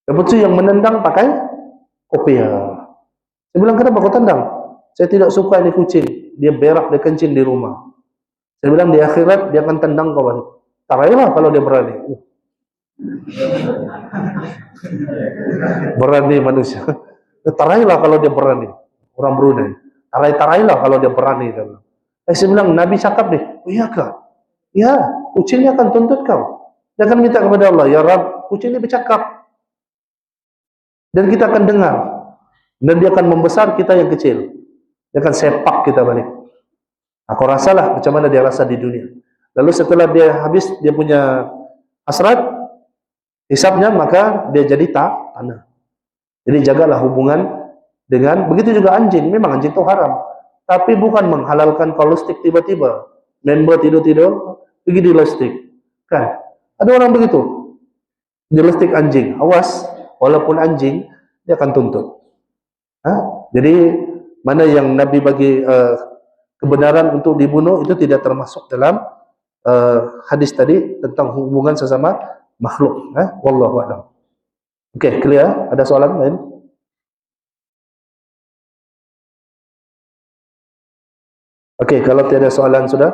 Speaker 1: Lepas tu yang menendang pakai kopiah. Saya bilang, kenapa kau tendang? Saya tidak suka ini kucing. Dia berak, dia kencing di rumah. Saya bilang, di akhirat dia akan tendang kau balik. Tarailah kalau dia berani. Berani manusia. Tarailah kalau dia berani. Orang Brunei. Tarailah kalau dia berani. Saya bilang, Nabi cakap deh. Oh iya kah? Ya, kucingnya akan tuntut kau. Dia akan minta kepada Allah, ya Rab, kucing ini bercakap. Dan kita akan dengar. Dan dia akan membesar kita yang kecil. Dia akan sepak kita balik. Aku rasalah macam mana dia rasa di dunia. Lalu setelah dia habis, dia punya hasrat, hisapnya, maka dia jadi tanah. Jadi jagalah hubungan dengan, begitu juga anjing. Memang anjing itu haram. Tapi bukan menghalalkan kalau stick tiba-tiba. Member tidur-tidur, pergi di stick. Kan? Ada orang begitu. Di stick anjing. Awas, walaupun anjing, dia akan tuntut. Jadi, mana yang Nabi bagi kebenaran untuk dibunuh, itu tidak termasuk dalam hadis tadi tentang hubungan sesama makhluk. Wallahu a'lam. Okey, clear? Ada soalan lain? Okey, kalau tiada soalan sudah.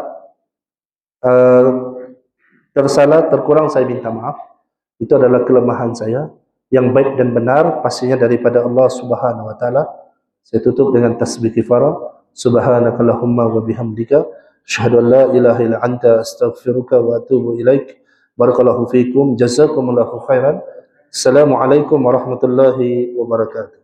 Speaker 1: Tersalah, terkurang, saya minta maaf. Itu adalah kelemahan saya. Yang baik dan benar pastinya daripada Allah Subhanahu wa taala. Saya tutup dengan tasbih kifarah. Subhanakallahumma wa bihamdika asyhadu an la ilaha illa anta astaghfiruka wa atubu ilaik. Barakallahu fiikum, jazakumullahu khairan. Assalamualaikum warahmatullahi wabarakatuh.